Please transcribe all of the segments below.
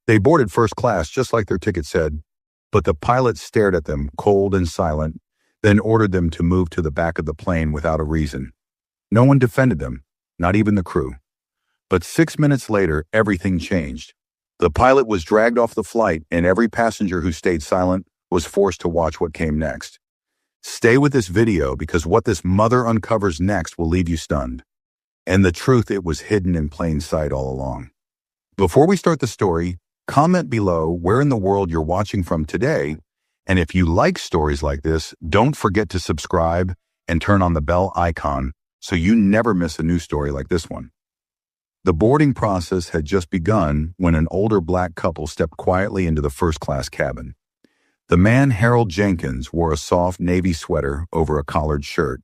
They boarded first class just like their ticket said, but the pilot stared at them, cold and silent, then ordered them to move to the back of the plane without a reason. No one defended them, not even the crew. But 6 minutes later, everything changed. The pilot was dragged off the flight, and every passenger who stayed silent was forced to watch what came next. Stay with this video because what this mother uncovers next will leave you stunned. And the truth, it was hidden in plain sight all along. Before we start the story, comment below where in the world you're watching from today, and if you like stories like this, don't forget to subscribe and turn on the bell icon so you never miss a new story like this one. The boarding process had just begun when an older black couple stepped quietly into the first-class cabin. The man, Harold Jenkins, wore a soft navy sweater over a collared shirt.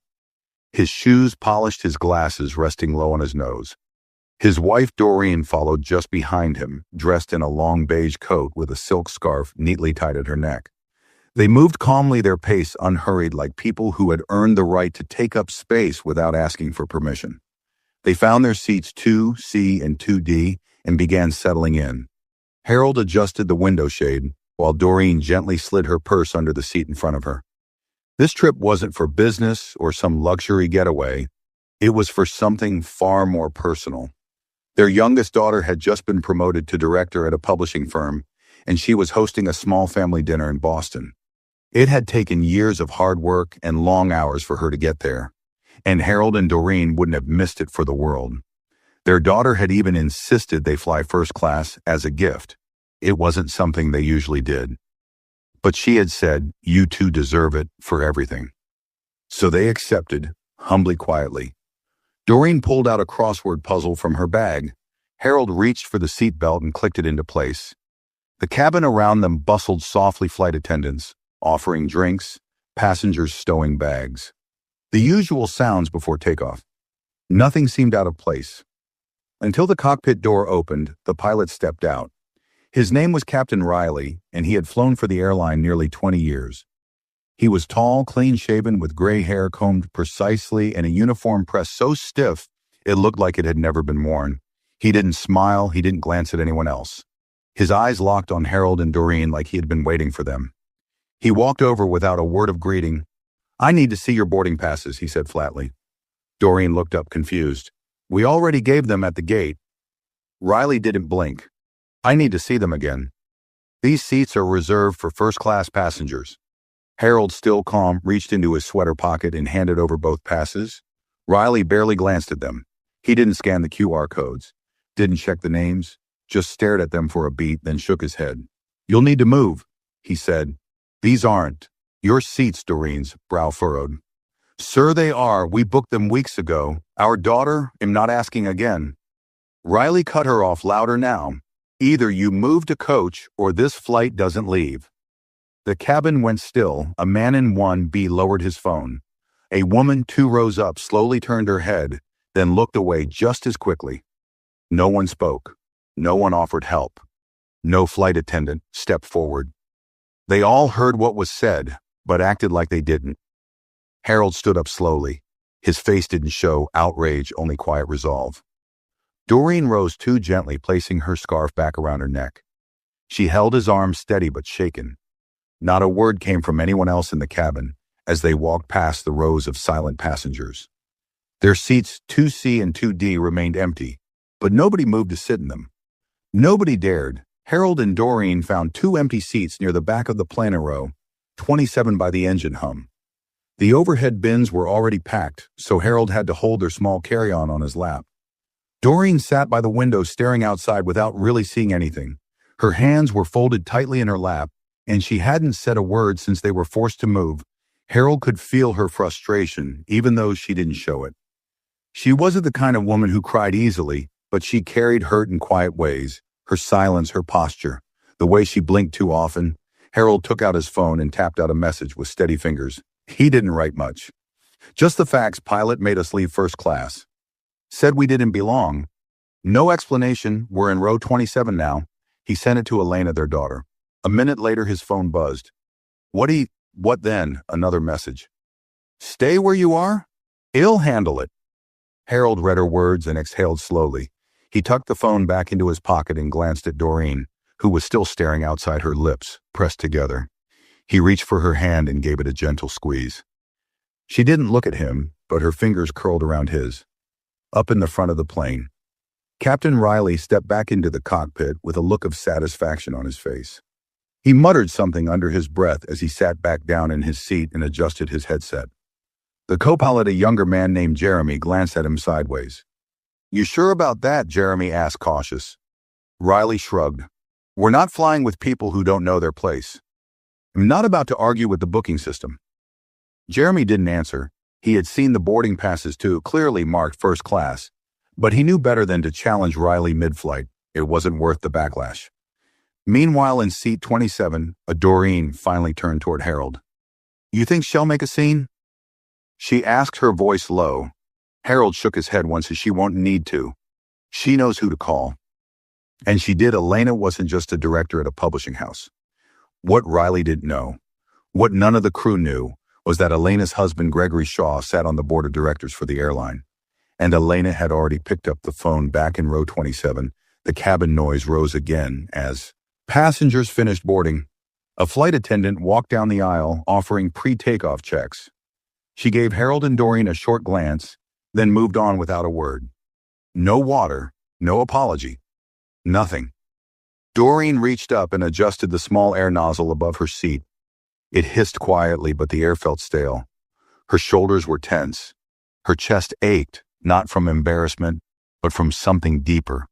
His shoes polished, his glasses resting low on his nose. His wife, Doreen, followed just behind him, dressed in a long beige coat with a silk scarf neatly tied at her neck. They moved calmly, their pace unhurried, like people who had earned the right to take up space without asking for permission. They found their seats 2C and 2D and began settling in. Harold adjusted the window shade, while Doreen gently slid her purse under the seat in front of her. This trip wasn't for business or some luxury getaway. It was for something far more personal. Their youngest daughter had just been promoted to director at a publishing firm, and she was hosting a small family dinner in Boston. It had taken years of hard work and long hours for her to get there, and Harold and Doreen wouldn't have missed it for the world. Their daughter had even insisted they fly first class as a gift. It wasn't something they usually did. But she had said, "You two deserve it," for everything. So they accepted, humbly, quietly. Doreen pulled out a crossword puzzle from her bag. Harold reached for the seat belt and clicked it into place. The cabin around them bustled softly, flight attendants offering drinks, passengers stowing bags. The usual sounds before takeoff. Nothing seemed out of place. Until the cockpit door opened, the pilot stepped out. His name was Captain Riley, and he had flown for the airline nearly 20 years. He was tall, clean-shaven, with gray hair combed precisely and a uniform pressed so stiff it looked like it had never been worn. He didn't smile, he didn't glance at anyone else. His eyes locked on Harold and Doreen like he had been waiting for them. He walked over without a word of greeting. "I need to see your boarding passes," he said flatly. Doreen looked up confused. "We already gave them at the gate." Riley didn't blink. "I need to see them again. These seats are reserved for first-class passengers." Harold, still calm, reached into his sweater pocket and handed over both passes. Riley barely glanced at them. He didn't scan the QR codes, didn't check the names, just stared at them for a beat, then shook his head. "You'll need to move," he said. "These aren't your seats." Doreen's brow furrowed. "Sir, they are. We booked them weeks ago. Our daughter, I'm not asking again." Riley cut her off louder now. "Either you move to coach or this flight doesn't leave." The cabin went still. A man in 1B lowered his phone. A woman 2 rows up slowly turned her head, then looked away just as quickly. No one spoke. No one offered help. No flight attendant stepped forward. They all heard what was said, but acted like they didn't. Harold stood up slowly. His face didn't show outrage, only quiet resolve. Doreen rose too gently, placing her scarf back around her neck. She held his arm steady but shaken. Not a word came from anyone else in the cabin as they walked past the rows of silent passengers. Their seats 2C and 2D remained empty, but nobody moved to sit in them. Nobody dared. Harold and Doreen found 2 empty seats near the back of the planner row, 27 by the engine hum. The overhead bins were already packed, so Harold had to hold their small carry-on on his lap. Doreen sat by the window staring outside without really seeing anything. Her hands were folded tightly in her lap, and she hadn't said a word since they were forced to move. Harold could feel her frustration, even though she didn't show it. She wasn't the kind of woman who cried easily, but she carried hurt in quiet ways. Her silence, her posture, the way she blinked too often. Harold took out his phone and tapped out a message with steady fingers. He didn't write much. "Just the facts. Pilot made us leave first class. Said we didn't belong. No explanation. We're in row 27 now." He sent it to Elena, their daughter. A minute later, his phone buzzed. What then?" Another message. "Stay where you are? I'll handle it." Harold read her words and exhaled slowly. He tucked the phone back into his pocket and glanced at Doreen, who was still staring outside, her lips pressed together. He reached for her hand and gave it a gentle squeeze. She didn't look at him, but her fingers curled around his. Up in the front of the plane, Captain Riley stepped back into the cockpit with a look of satisfaction on his face. He muttered something under his breath as he sat back down in his seat and adjusted his headset. The co-pilot, a younger man named Jeremy, glanced at him sideways. "You sure about that?" Jeremy asked, cautious. Riley shrugged. "We're not flying with people who don't know their place. I'm not about to argue with the booking system." Jeremy didn't answer. He had seen the boarding passes too, clearly marked first class, but he knew better than to challenge Riley mid-flight. It wasn't worth the backlash. Meanwhile, in seat 27, a Doreen finally turned toward Harold. "You think she'll make a scene?" she asked, her voice low. Harold shook his head once. She won't need to. She knows who to call. And she did. Elena wasn't just a director at a publishing house. What Riley didn't know, what none of the crew knew, was that Elena's husband, Gregory Shaw, sat on the board of directors for the airline. And Elena had already picked up the phone back in row 27. The cabin noise rose again as passengers finished boarding. A flight attendant walked down the aisle offering pre-takeoff checks. She gave Harold and Doreen a short glance, then moved on without a word. No water, no apology, nothing. Doreen reached up and adjusted the small air nozzle above her seat. It hissed quietly, but the air felt stale. Her shoulders were tense. Her chest ached, not from embarrassment, but from something deeper.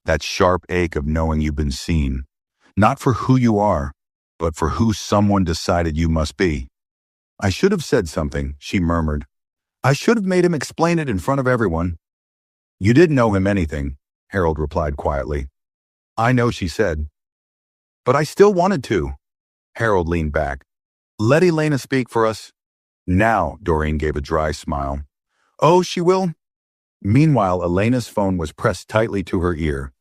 That sharp ache of knowing you've been seen. Not for who you are, but for who someone decided you must be. "I should have said something," she murmured. "I should have made him explain it in front of everyone." "You didn't know him anything," Harold replied quietly. "I know," she said. "But I still wanted to." Harold leaned back. "Let Elena speak for us." "Now," Doreen gave a dry smile. "Oh, she will?" Meanwhile, Elena's phone was pressed tightly to her ear.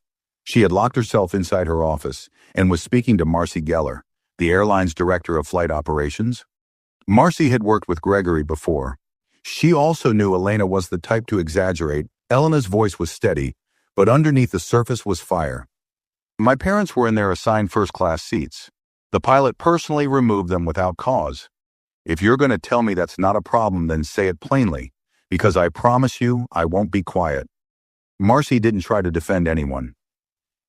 She had locked herself inside her office and was speaking to Marcy Geller, the airline's director of flight operations. Marcy had worked with Gregory before. She also knew Elena was the type to exaggerate. Elena's voice was steady, but underneath the surface was fire. "My parents were in their assigned first-class seats. The pilot personally removed them without cause. If you're going to tell me that's not a problem, then say it plainly, because I promise you I won't be quiet." Marcy didn't try to defend anyone.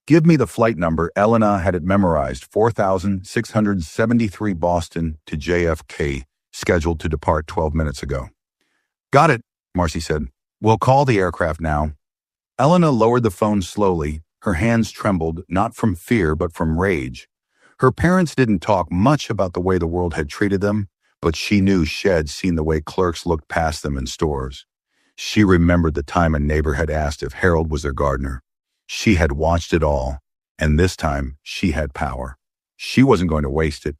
"Give me the flight number." Elena had it memorized. 4673 Boston to JFK, scheduled to depart 12 minutes ago. "Got it," Marcy said. "We'll call the aircraft now." Elena lowered the phone slowly. Her hands trembled, not from fear, but from rage. Her parents didn't talk much about the way the world had treated them, but she knew she'd seen the way clerks looked past them in stores. She remembered the time a neighbor had asked if Harold was their gardener. She had watched it all, and this time she had power. She wasn't going to waste it.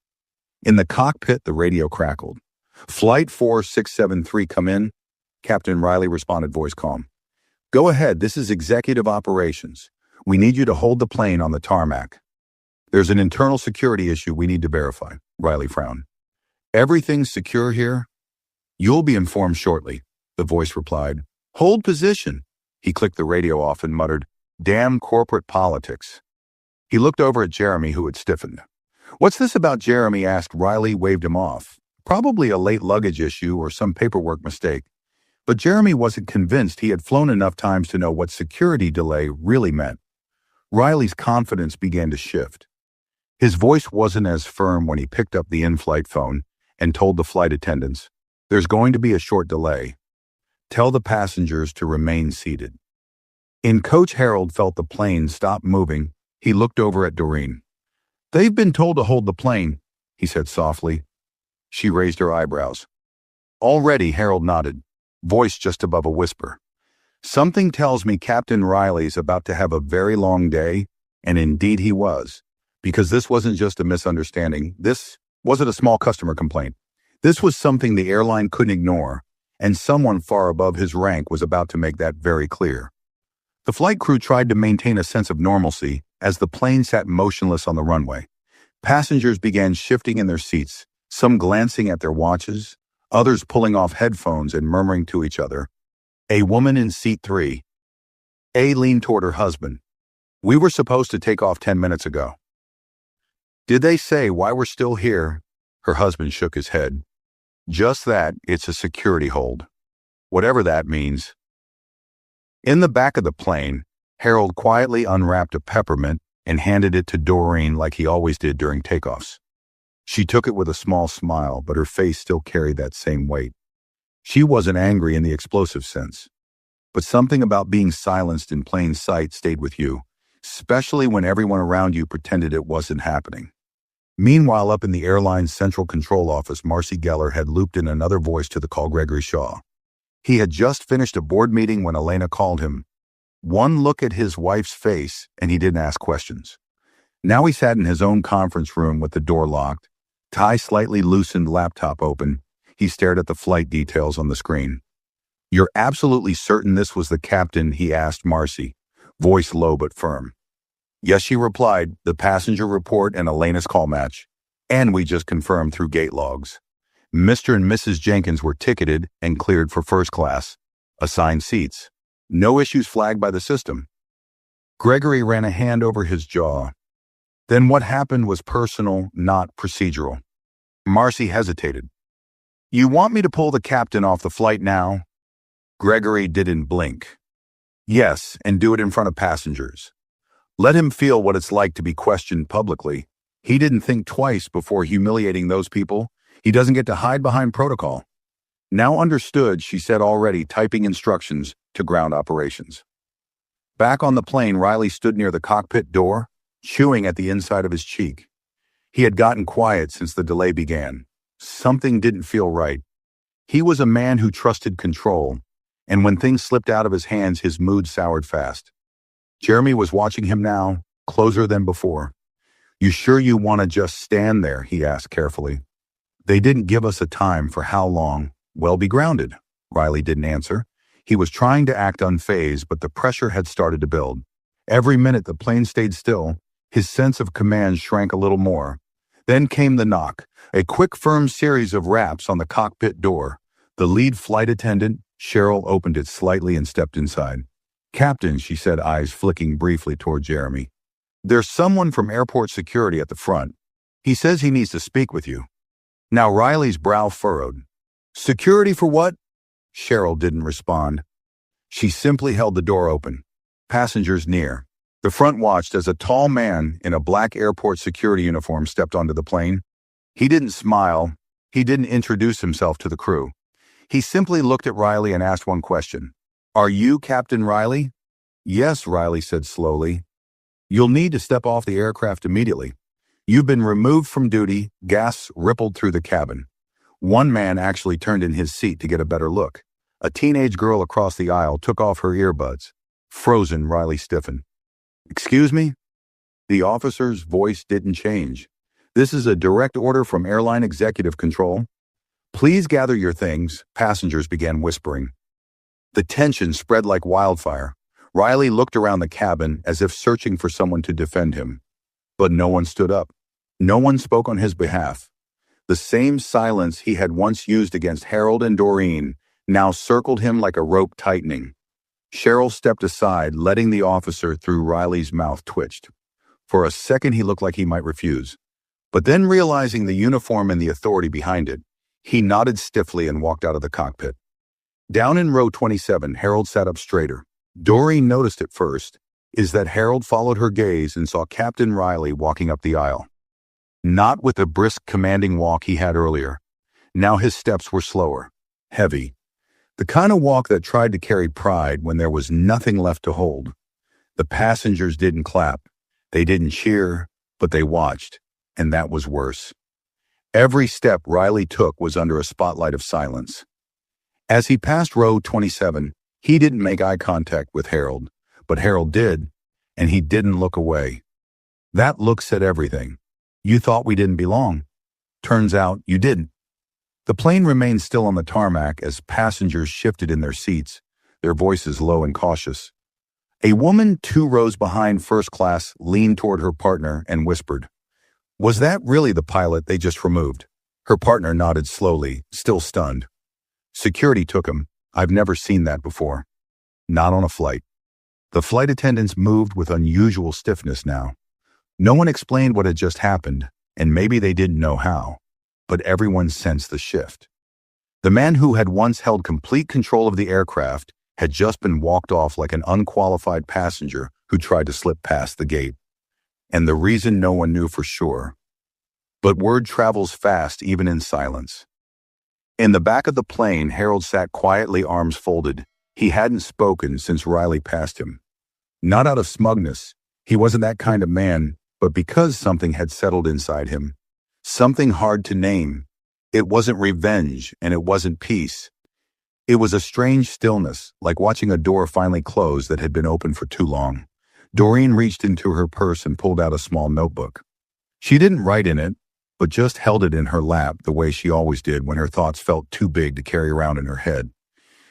In the cockpit, the radio crackled. "Flight 4673, come in." Captain Riley responded, voice calm. "Go ahead, this is executive operations. We need you to hold the plane on the tarmac." "There's an internal security issue we need to verify," Riley frowned. "Everything's secure here?" "You'll be informed shortly," the voice replied. "Hold position." He clicked the radio off and muttered, "Damn corporate politics." He looked over at Jeremy, who had stiffened. "What's this about?" Jeremy asked. Riley waved him off. Probably a late luggage issue or some paperwork mistake. But Jeremy wasn't convinced. He had flown enough times to know what security delay really meant. Riley's confidence began to shift. His voice wasn't as firm when he picked up the in-flight phone and told the flight attendants, "There's going to be a short delay. Tell the passengers to remain seated." In coach, Harold felt the plane stop moving. He looked over at Doreen. "They've been told to hold the plane," he said softly. She raised her eyebrows. "Already," Harold nodded, voice just above a whisper. "Something tells me Captain Riley's about to have a very long day," and indeed he was, because this wasn't just a misunderstanding. This wasn't a small customer complaint. This was something the airline couldn't ignore, and someone far above his rank was about to make that very clear. The flight crew tried to maintain a sense of normalcy as the plane sat motionless on the runway. Passengers began shifting in their seats, some glancing at their watches, others pulling off headphones and murmuring to each other. A woman in seat 3. A leaned toward her husband. "We were supposed to take off 10 minutes ago." Did they say why we're still here? Her husband shook his head. Just that, it's a security hold. Whatever that means. In the back of the plane, Harold quietly unwrapped a peppermint and handed it to Doreen like he always did during takeoffs. She took it with a small smile, but her face still carried that same weight. She wasn't angry in the explosive sense, but something about being silenced in plain sight stayed with you, especially when everyone around you pretended it wasn't happening. Meanwhile, up in the airline's central control office, Marcy Geller had looped in another voice to the call. Gregory Shaw. He had just finished a board meeting when Elena called him. One look at his wife's face, and he didn't ask questions. Now he sat in his own conference room with the door locked, tie slightly loosened, laptop open. He stared at the flight details on the screen. You're absolutely certain this was the captain? He asked Marcy, voice low but firm. Yes, she replied, the passenger report and Elena's call match. And we just confirmed through gate logs. Mr. and Mrs. Jenkins were ticketed and cleared for first class. Assigned seats. No issues flagged by the system. Gregory ran a hand over his jaw. Then what happened was personal, not procedural. Marcy hesitated. You want me to pull the captain off the flight now? Gregory didn't blink. Yes, and do it in front of passengers. Let him feel what it's like to be questioned publicly. He didn't think twice before humiliating those people. He doesn't get to hide behind protocol. Now understood, she said, already typing instructions to ground operations. Back on the plane, Riley stood near the cockpit door, chewing at the inside of his cheek. He had gotten quiet since the delay began. Something didn't feel right. He was a man who trusted control, and when things slipped out of his hands, his mood soured fast. Jeremy was watching him now, closer than before. You sure you want to just stand there? He asked carefully. They didn't give us a time for how long. Well, be grounded. Riley didn't answer. He was trying to act unfazed, but the pressure had started to build. Every minute the plane stayed still, his sense of command shrank a little more. Then came the knock, a quick, firm series of raps on the cockpit door. The lead flight attendant, Cheryl, opened it slightly and stepped inside. Captain, she said, eyes flicking briefly toward Jeremy. There's someone from airport security at the front. He says he needs to speak with you. Now Riley's brow furrowed. Security for what? Cheryl didn't respond. She simply held the door open. Passengers near. The front watched as a tall man in a black airport security uniform stepped onto the plane. He didn't smile. He didn't introduce himself to the crew. He simply looked at Riley and asked one question. Are you Captain Riley? Yes, Riley said slowly. You'll need to step off the aircraft immediately. You've been removed from duty. Gasps rippled through the cabin. One man actually turned in his seat to get a better look. A teenage girl across the aisle took off her earbuds. Frozen, Riley stiffened. Excuse me? The officer's voice didn't change. This is a direct order from airline executive control. Please gather your things, passengers began whispering. The tension spread like wildfire. Riley looked around the cabin as if searching for someone to defend him. But no one stood up. No one spoke on his behalf. The same silence he had once used against Harold and Doreen now circled him like a rope tightening. Cheryl stepped aside, letting the officer through. Riley's mouth twitched. For a second he looked like he might refuse. But then, realizing the uniform and the authority behind it, he nodded stiffly and walked out of the cockpit. Down in row 27, Harold sat up straighter. Doreen noticed it first, is that Harold followed her gaze and saw Captain Riley walking up the aisle. Not with the brisk, commanding walk he had earlier. Now his steps were slower, heavy. The kind of walk that tried to carry pride when there was nothing left to hold. The passengers didn't clap. They didn't cheer, but they watched, and that was worse. Every step Riley took was under a spotlight of silence. As he passed row 27, he didn't make eye contact with Harold, but Harold did, and he didn't look away. That look said everything. You thought we didn't belong. Turns out you didn't. The plane remained still on the tarmac as passengers shifted in their seats, their voices low and cautious. A woman 2 rows behind first class leaned toward her partner and whispered, "Was that really the pilot they just removed?" Her partner nodded slowly, still stunned. Security took him. I've never seen that before. Not on a flight. The flight attendants moved with unusual stiffness now. No one explained what had just happened, and maybe they didn't know how, but everyone sensed the shift. The man who had once held complete control of the aircraft had just been walked off like an unqualified passenger who tried to slip past the gate. And the reason no one knew for sure. But word travels fast even in silence. In the back of the plane, Harold sat quietly, arms folded. He hadn't spoken since Riley passed him. Not out of smugness. He wasn't that kind of man, but because something had settled inside him. Something hard to name. It wasn't revenge, and it wasn't peace. It was a strange stillness, like watching a door finally close that had been open for too long. Doreen reached into her purse and pulled out a small notebook. She didn't write in it, but just held it in her lap the way she always did when her thoughts felt too big to carry around in her head.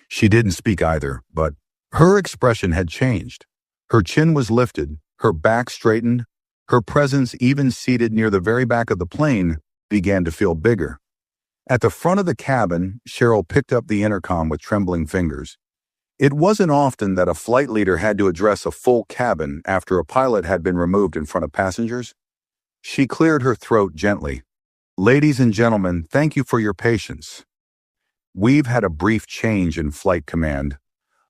She didn't speak either, but her expression had changed. Her chin was lifted, her back straightened, her presence, even seated near the very back of the plane, began to feel bigger. At the front of the cabin, Cheryl picked up the intercom with trembling fingers. It wasn't often that a flight leader had to address a full cabin after a pilot had been removed in front of passengers. She cleared her throat gently. "Ladies and gentlemen, thank you for your patience. We've had a brief change in flight command.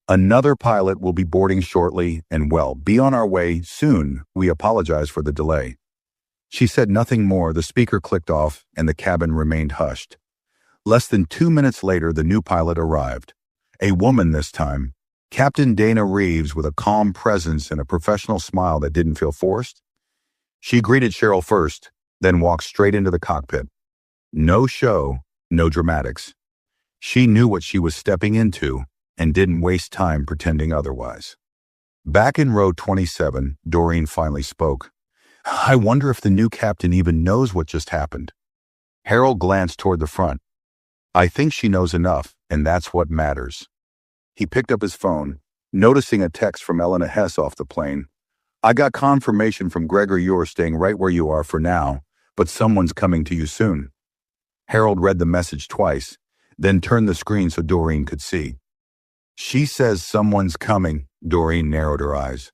Another pilot will be boarding shortly and, well, be on our way soon. We apologize for the delay." She said nothing more. The speaker clicked off and the cabin remained hushed. Less than 2 minutes later, the new pilot arrived. A woman this time, Captain Dana Reeves, with a calm presence and a professional smile that didn't feel forced. She greeted Cheryl first, then walked straight into the cockpit. No show, no dramatics. She knew what she was stepping into and didn't waste time pretending otherwise. Back in row 27, Doreen finally spoke. "I wonder if the new captain even knows what just happened." Harold glanced toward the front. "I think she knows enough, and that's what matters." He picked up his phone, noticing a text from Elena Hess off the plane. "I got confirmation from Gregor you're staying right where you are for now, but someone's coming to you soon." Harold read the message twice, then turned the screen so Doreen could see. "She says someone's coming." Doreen narrowed her eyes.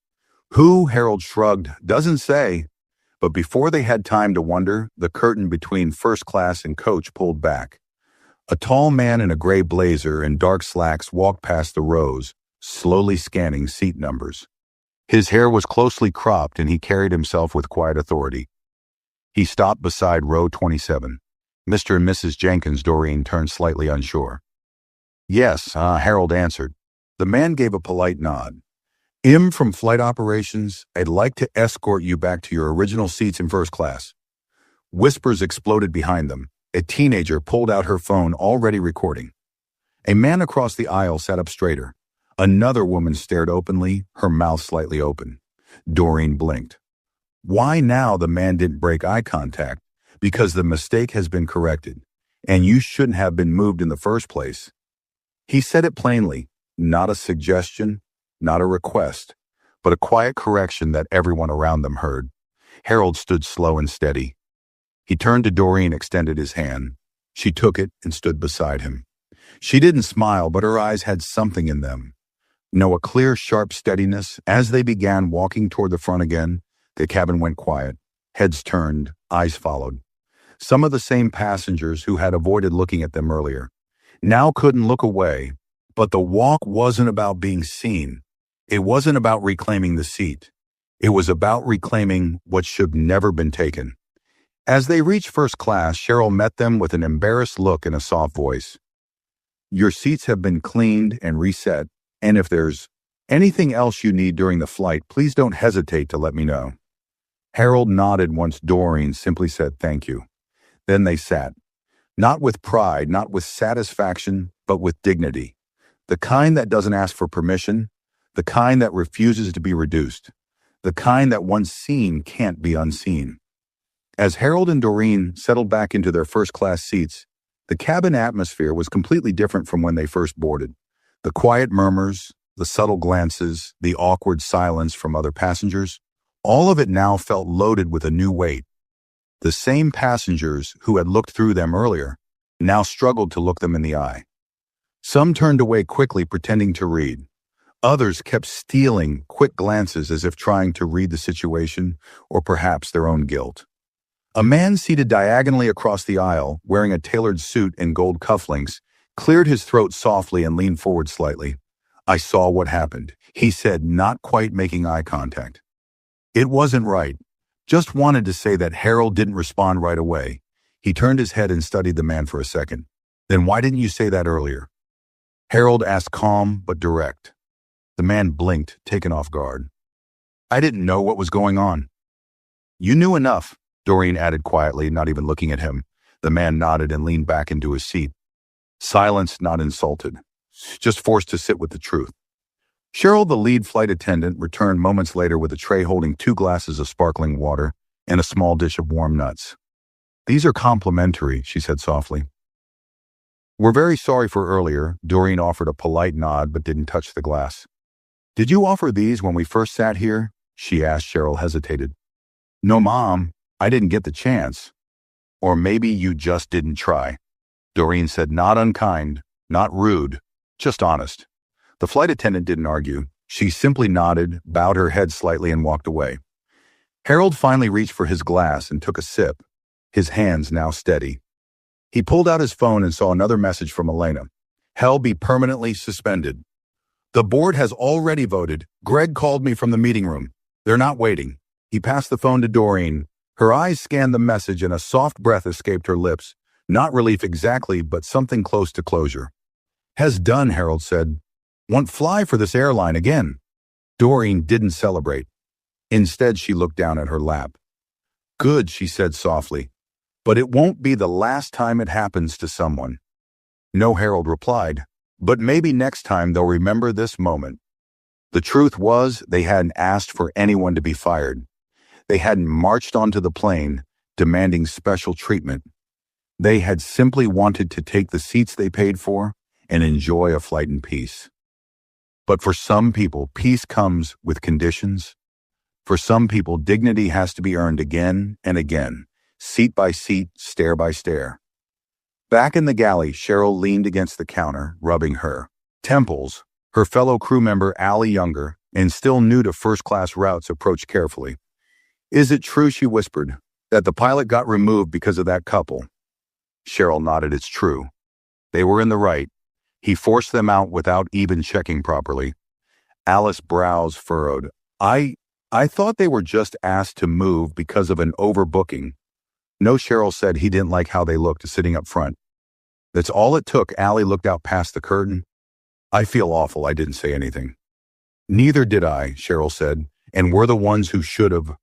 "Who?" Harold shrugged. "Doesn't say." But before they had time to wonder, the curtain between first class and coach pulled back. A tall man in a gray blazer and dark slacks walked past the rows, slowly scanning seat numbers. His hair was closely cropped and he carried himself with quiet authority. He stopped beside row 27. "Mr. and Mrs. Jenkins." Doreen turned slightly unsure. "Yes," Harold answered. The man gave a polite nod. "Im from Flight Operations. I'd like to escort you back to your original seats in first class." Whispers exploded behind them. A teenager pulled out her phone, already recording. A man across the aisle sat up straighter. Another woman stared openly, her mouth slightly open. Doreen blinked. Why now? The man didn't break eye contact. Because the mistake has been corrected, and you shouldn't have been moved in the first place. He said it plainly, not a suggestion, not a request, but a quiet correction that everyone around them heard. Harold stood slow and steady. He turned to Doreen, extended his hand. She took it and stood beside him. She didn't smile, but her eyes had something in them. A clear, sharp steadiness. As they began walking toward the front again, the cabin went quiet. Heads turned, eyes followed. Some of the same passengers who had avoided looking at them earlier now couldn't look away, but the walk wasn't about being seen. It wasn't about reclaiming the seat. It was about reclaiming what should never been taken. As they reached first class, Cheryl met them with an embarrassed look and a soft voice. Your seats have been cleaned and reset, and if there's anything else you need during the flight, please don't hesitate to let me know. Harold nodded once Doreen simply said thank you. Then they sat. Not with pride, not with satisfaction, but with dignity. The kind that doesn't ask for permission, the kind that refuses to be reduced, the kind that once seen can't be unseen. As Harold and Doreen settled back into their first-class seats, the cabin atmosphere was completely different from when they first boarded. The quiet murmurs, the subtle glances, the awkward silence from other passengers, all of it now felt loaded with a new weight. The same passengers who had looked through them earlier now struggled to look them in the eye. Some turned away quickly, pretending to read. Others kept stealing quick glances as if trying to read the situation or perhaps their own guilt. A man seated diagonally across the aisle, wearing a tailored suit and gold cufflinks, cleared his throat softly and leaned forward slightly. "I saw what happened," he said, not quite making eye contact. "It wasn't right. Just wanted to say that Harold didn't respond right away." He turned his head and studied the man for a second. "Then why didn't you say that earlier?" Harold asked, calm but direct. The man blinked, taken off guard. "I didn't know what was going on." "You knew enough," Doreen added quietly, not even looking at him. The man nodded and leaned back into his seat. Silence, not insulted. Just forced to sit with the truth. Cheryl, the lead flight attendant, returned moments later with a tray holding 2 glasses of sparkling water and a small dish of warm nuts. "These are complimentary," she said softly. "We're very sorry for earlier." Doreen offered a polite nod but didn't touch the glass. "Did you offer these when we first sat here?" she asked. Cheryl hesitated. "No, Mom. I didn't get the chance." "Or maybe you just didn't try." Doreen said, not unkind, not rude, just honest. The flight attendant didn't argue. She simply nodded, bowed her head slightly, and walked away. Harold finally reached for his glass and took a sip, his hands now steady. He pulled out his phone and saw another message from Elena. "Hell be permanently suspended. The board has already voted. Greg called me from the meeting room. They're not waiting." He passed the phone to Doreen. Her eyes scanned the message and a soft breath escaped her lips. Not relief exactly, but something close to closure. "Has done," Harold said. "Won't fly for this airline again." Doreen didn't celebrate. Instead, she looked down at her lap. "Good," she said softly. "But it won't be the last time it happens to someone." "No," Harold replied. "But maybe next time they'll remember this moment." The truth was, they hadn't asked for anyone to be fired. They hadn't marched onto the plane, demanding special treatment. They had simply wanted to take the seats they paid for and enjoy a flight in peace. But for some people, peace comes with conditions. For some people, dignity has to be earned again and again, seat by seat, stair by stair. Back in the galley, Cheryl leaned against the counter, rubbing her temples. Her fellow crew member, Allie Younger, and still new to first-class routes, approached carefully. "Is it true," she whispered, "that the pilot got removed because of that couple?" Cheryl nodded. "It's true. They were in the right. He forced them out without even checking properly." Alice's brows furrowed. I thought they were just asked to move because of an overbooking." "No," Cheryl said. "He didn't like how they looked sitting up front." "That's all it took." Allie looked out past the curtain. "I feel awful I didn't say anything." "Neither did I," Cheryl said. "And we're the ones who should have."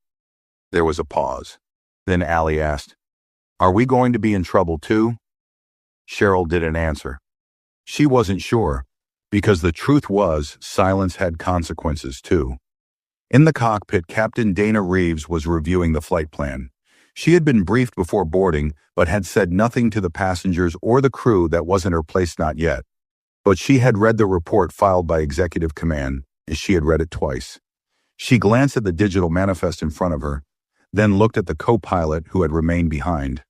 There was a pause. Then Allie asked, "Are we going to be in trouble too?" Cheryl didn't answer. She wasn't sure, because the truth was, silence had consequences too. In the cockpit, Captain Dana Reeves was reviewing the flight plan. She had been briefed before boarding, but had said nothing to the passengers or the crew that wasn't her place, not yet. But she had read the report filed by Executive Command, and she had read it twice. She glanced at the digital manifest in front of her, then looked at the co-pilot who had remained behind.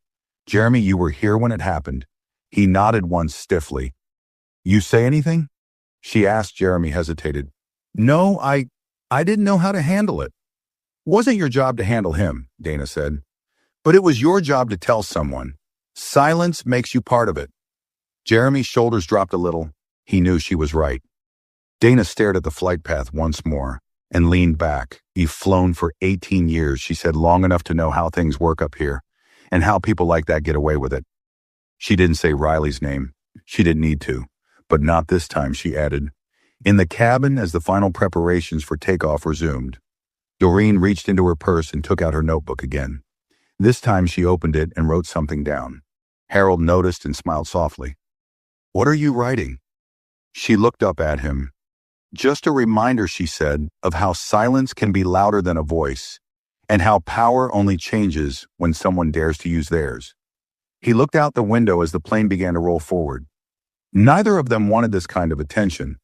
"Jeremy, you were here when it happened." He nodded once stiffly. "You say anything?" she asked. Jeremy hesitated. "No, I didn't know how to handle it." "Wasn't your job to handle him," Dana said. "But it was your job to tell someone. Silence makes you part of it." Jeremy's shoulders dropped a little. He knew she was right. Dana stared at the flight path once more and leaned back. "You've flown for 18 years, she said, "long enough to know how things work up here and how people like that get away with it." She didn't say Riley's name. She didn't need to. "But not this time," she added. In the cabin, as the final preparations for takeoff resumed, Doreen reached into her purse and took out her notebook again. This time she opened it and wrote something down. Harold noticed and smiled softly. "What are you writing?" She looked up at him. "Just a reminder," she said, "of how silence can be louder than a voice, and how power only changes when someone dares to use theirs." He looked out the window as the plane began to roll forward. Neither of them wanted this kind of attention,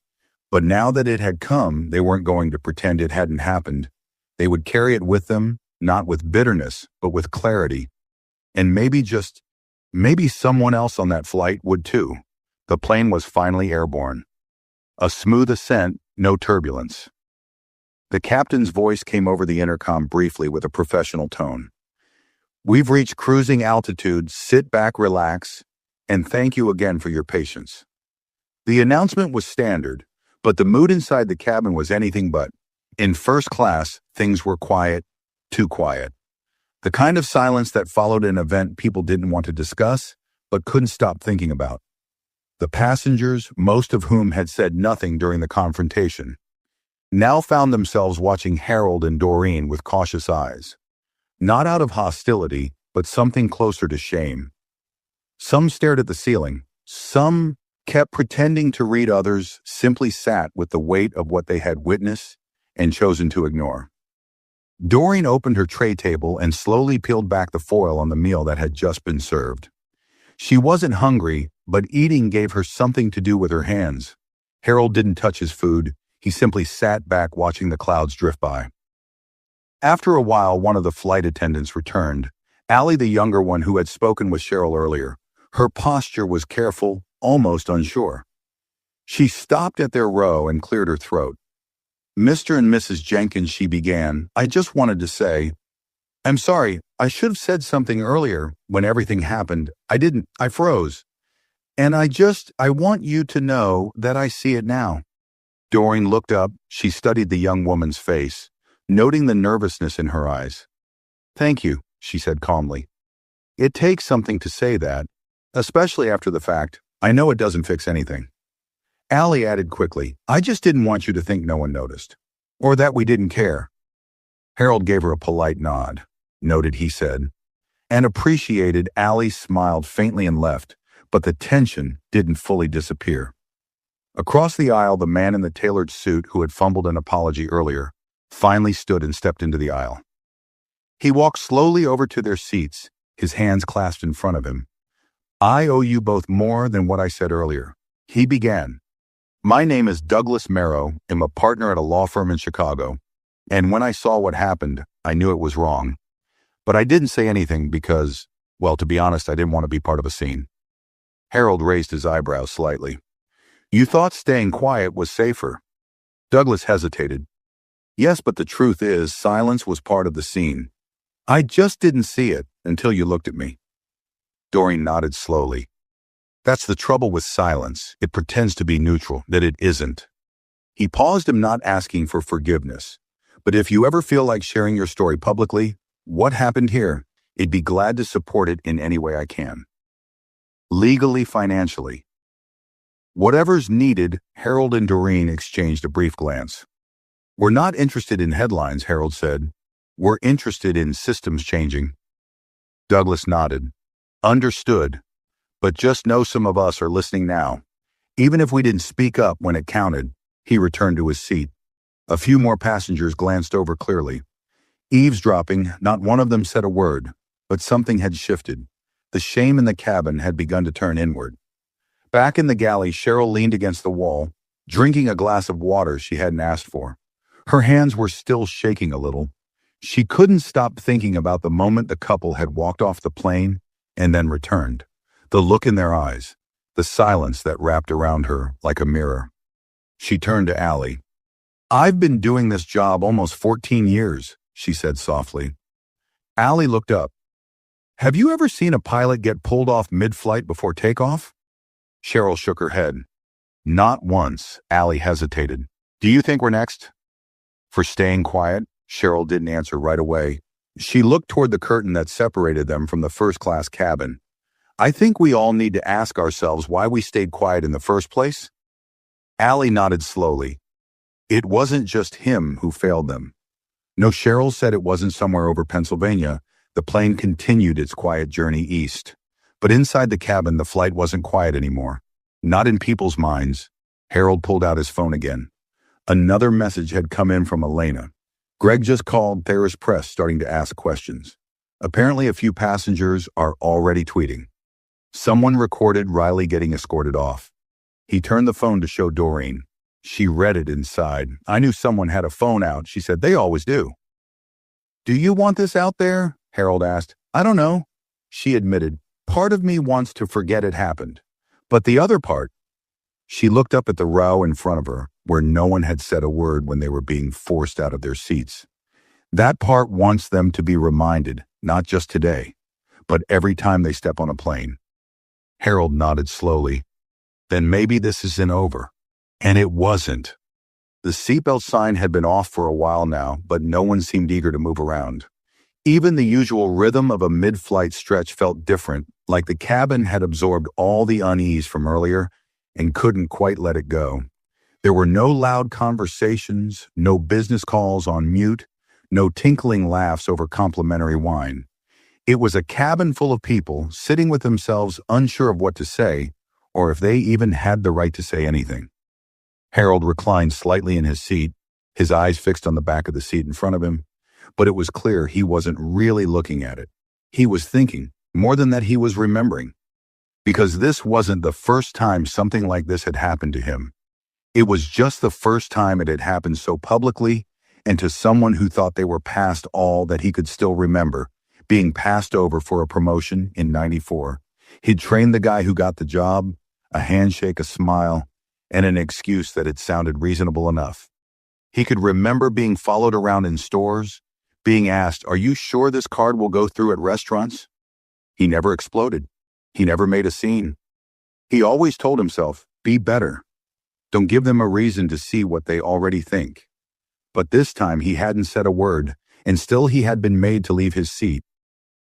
but now that it had come, they weren't going to pretend it hadn't happened. They would carry it with them, not with bitterness, but with clarity. And maybe someone else on that flight would too. The plane was finally airborne. A smooth ascent, no turbulence. The captain's voice came over the intercom briefly with a professional tone. We've reached cruising altitude. Sit back, relax, and thank you again for your patience. The announcement was standard, but the mood inside the cabin was anything but. In first class, things were quiet, too quiet. The kind of silence that followed an event people didn't want to discuss, but couldn't stop thinking about. The passengers, most of whom had said nothing during the confrontation, now found themselves watching Harold and Doreen with cautious eyes. Not out of hostility, but something closer to shame. Some stared at the ceiling. Some kept pretending to read. Others simply sat with the weight of what they had witnessed and chosen to ignore. Doreen opened her tray table and slowly peeled back the foil on the meal that had just been served. She wasn't hungry, but eating gave her something to do with her hands. Harold didn't touch his food. He simply sat back watching the clouds drift by. After a while, one of the flight attendants returned. Allie, the younger one who had spoken with Cheryl earlier. Her posture was careful, almost unsure. She stopped at their row and cleared her throat. "Mr. and Mrs. Jenkins," she began, "I just wanted to say, I'm sorry, I should have said something earlier when everything happened. I didn't, I froze. And I want you to know that I see it now." Doreen looked up. She studied the young woman's face, noting the nervousness in her eyes. "Thank you," she said calmly. "It takes something to say that, especially after the fact. I know it doesn't fix anything." Allie added quickly, "I just didn't want you to think no one noticed, or that we didn't care." Harold gave her a polite nod. "Noted," he said, and appreciated. Allie smiled faintly and left, but the tension didn't fully disappear. Across the aisle, the man in the tailored suit who had fumbled an apology earlier finally stood and stepped into the aisle. He walked slowly over to their seats, his hands clasped in front of him. "I owe you both more than what I said earlier," he began. "My name is Douglas Merrow. I'm a partner at a law firm in Chicago, and when I saw what happened, I knew it was wrong. But I didn't say anything because, well, to be honest, I didn't want to be part of a scene." Harold raised his eyebrows slightly. "You thought staying quiet was safer?" Douglas hesitated. "Yes, but the truth is, silence was part of the scene. I just didn't see it until you looked at me." Doreen nodded slowly. "That's the trouble with silence. It pretends to be neutral, that it isn't." He paused, him not asking for forgiveness. "But if you ever feel like sharing your story publicly, what happened here, I'd be glad to support it in any way I can. Legally, financially. Whatever's needed." Harold and Doreen exchanged a brief glance. "We're not interested in headlines," Harold said. "We're interested in systems changing." Douglas nodded. "Understood. But just know some of us are listening now. Even if we didn't speak up when it counted." He returned to his seat. A few more passengers glanced over clearly. Eavesdropping, not one of them said a word, but something had shifted. The shame in the cabin had begun to turn inward. Back in the galley, Cheryl leaned against the wall, drinking a glass of water she hadn't asked for. Her hands were still shaking a little. She couldn't stop thinking about the moment the couple had walked off the plane and then returned. The look in their eyes, the silence that wrapped around her like a mirror. She turned to Allie. "I've been doing this job almost 14 years, she said softly. Allie looked up. "Have you ever seen a pilot get pulled off mid-flight before takeoff?" Cheryl shook her head. "Not once." Allie hesitated. "Do you think we're next?" For staying quiet, Cheryl didn't answer right away. She looked toward the curtain that separated them from the first-class cabin. "I think we all need to ask ourselves why we stayed quiet in the first place." Allie nodded slowly. It wasn't just him who failed them. No, Cheryl said it wasn't somewhere over Pennsylvania. The plane continued its quiet journey east. But inside the cabin, the flight wasn't quiet anymore. Not in people's minds. Harold pulled out his phone again. Another message had come in from Elena. "Greg just called Tharis Press, starting to ask questions. Apparently a few passengers are already tweeting." Someone recorded Riley getting escorted off. He turned the phone to show Doreen. She read it inside. "I knew someone had a phone out," she said. "They always do." "Do you want this out there?" Harold asked. "I don't know," she admitted. "Part of me wants to forget it happened. But the other part..." She looked up at the row in front of her, where no one had said a word when they were being forced out of their seats. "That part wants them to be reminded, not just today, but every time they step on a plane. Harold nodded slowly. Then maybe this isn't over. And it wasn't. The seatbelt sign had been off for a while now, but no one seemed eager to move around. Even the usual rhythm of a mid-flight stretch felt different, like the cabin had absorbed all the unease from earlier and couldn't quite let it go. There were no loud conversations, no business calls on mute, no tinkling laughs over complimentary wine. It was a cabin full of people sitting with themselves unsure of what to say, or if they even had the right to say anything. Harold reclined slightly in his seat, his eyes fixed on the back of the seat in front of him, but it was clear he wasn't really looking at it. He was thinking, more than that he was remembering. Because this wasn't the first time something like this had happened to him. It was just the first time it had happened so publicly and to someone who thought they were past all that he could still remember, being passed over for a promotion in '94. He'd trained the guy who got the job, a handshake, a smile, and an excuse that had sounded reasonable enough. He could remember being followed around in stores, being asked, "Are you sure this card will go through at restaurants?" He never exploded. He never made a scene. He always told himself, be better. Don't give them a reason to see what they already think. But this time he hadn't said a word, and still he had been made to leave his seat.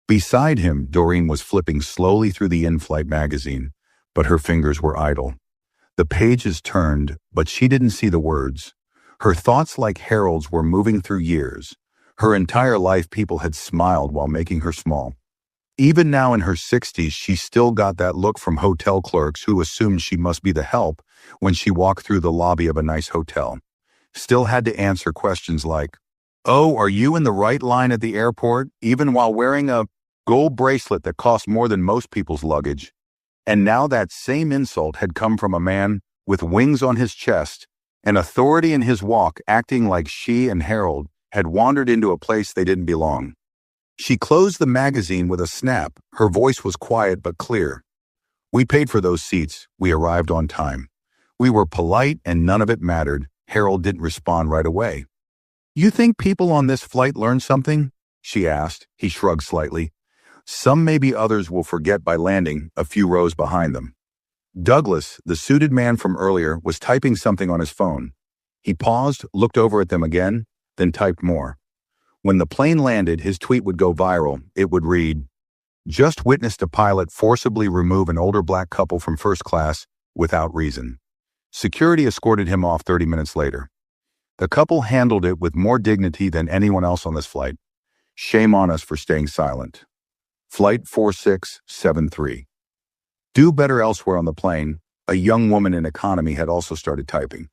Beside him, Doreen was flipping slowly through the in-flight magazine, but her fingers were idle. The pages turned, but she didn't see the words. Her thoughts, like Harold's, were moving through years. Her entire life people had smiled while making her small. Even now in her 60s, she still got that look from hotel clerks who assumed she must be the help when she walked through the lobby of a nice hotel. Still had to answer questions like, "Oh, are you in the right line at the airport?" even while wearing a gold bracelet that cost more than most people's luggage. And now that same insult had come from a man with wings on his chest, an authority in his walk, acting like she and Harold had wandered into a place they didn't belong. She closed the magazine with a snap. Her voice was quiet but clear. "We paid for those seats. We arrived on time. We were polite and none of it mattered." Harold didn't respond right away. "You think people on this flight learned something?" she asked. He shrugged slightly. "Some maybe others will forget by landing a few rows behind them." Douglas, the suited man from earlier, was typing something on his phone. He paused, looked over at them again, then typed more. When the plane landed, his tweet would go viral. It would read, "Just witnessed a pilot forcibly remove an older black couple from first class without reason. Security escorted him off 30 minutes later. The couple handled it with more dignity than anyone else on this flight. Shame on us for staying silent." Flight 4673. Do better elsewhere on the plane, a young woman in economy had also started typing.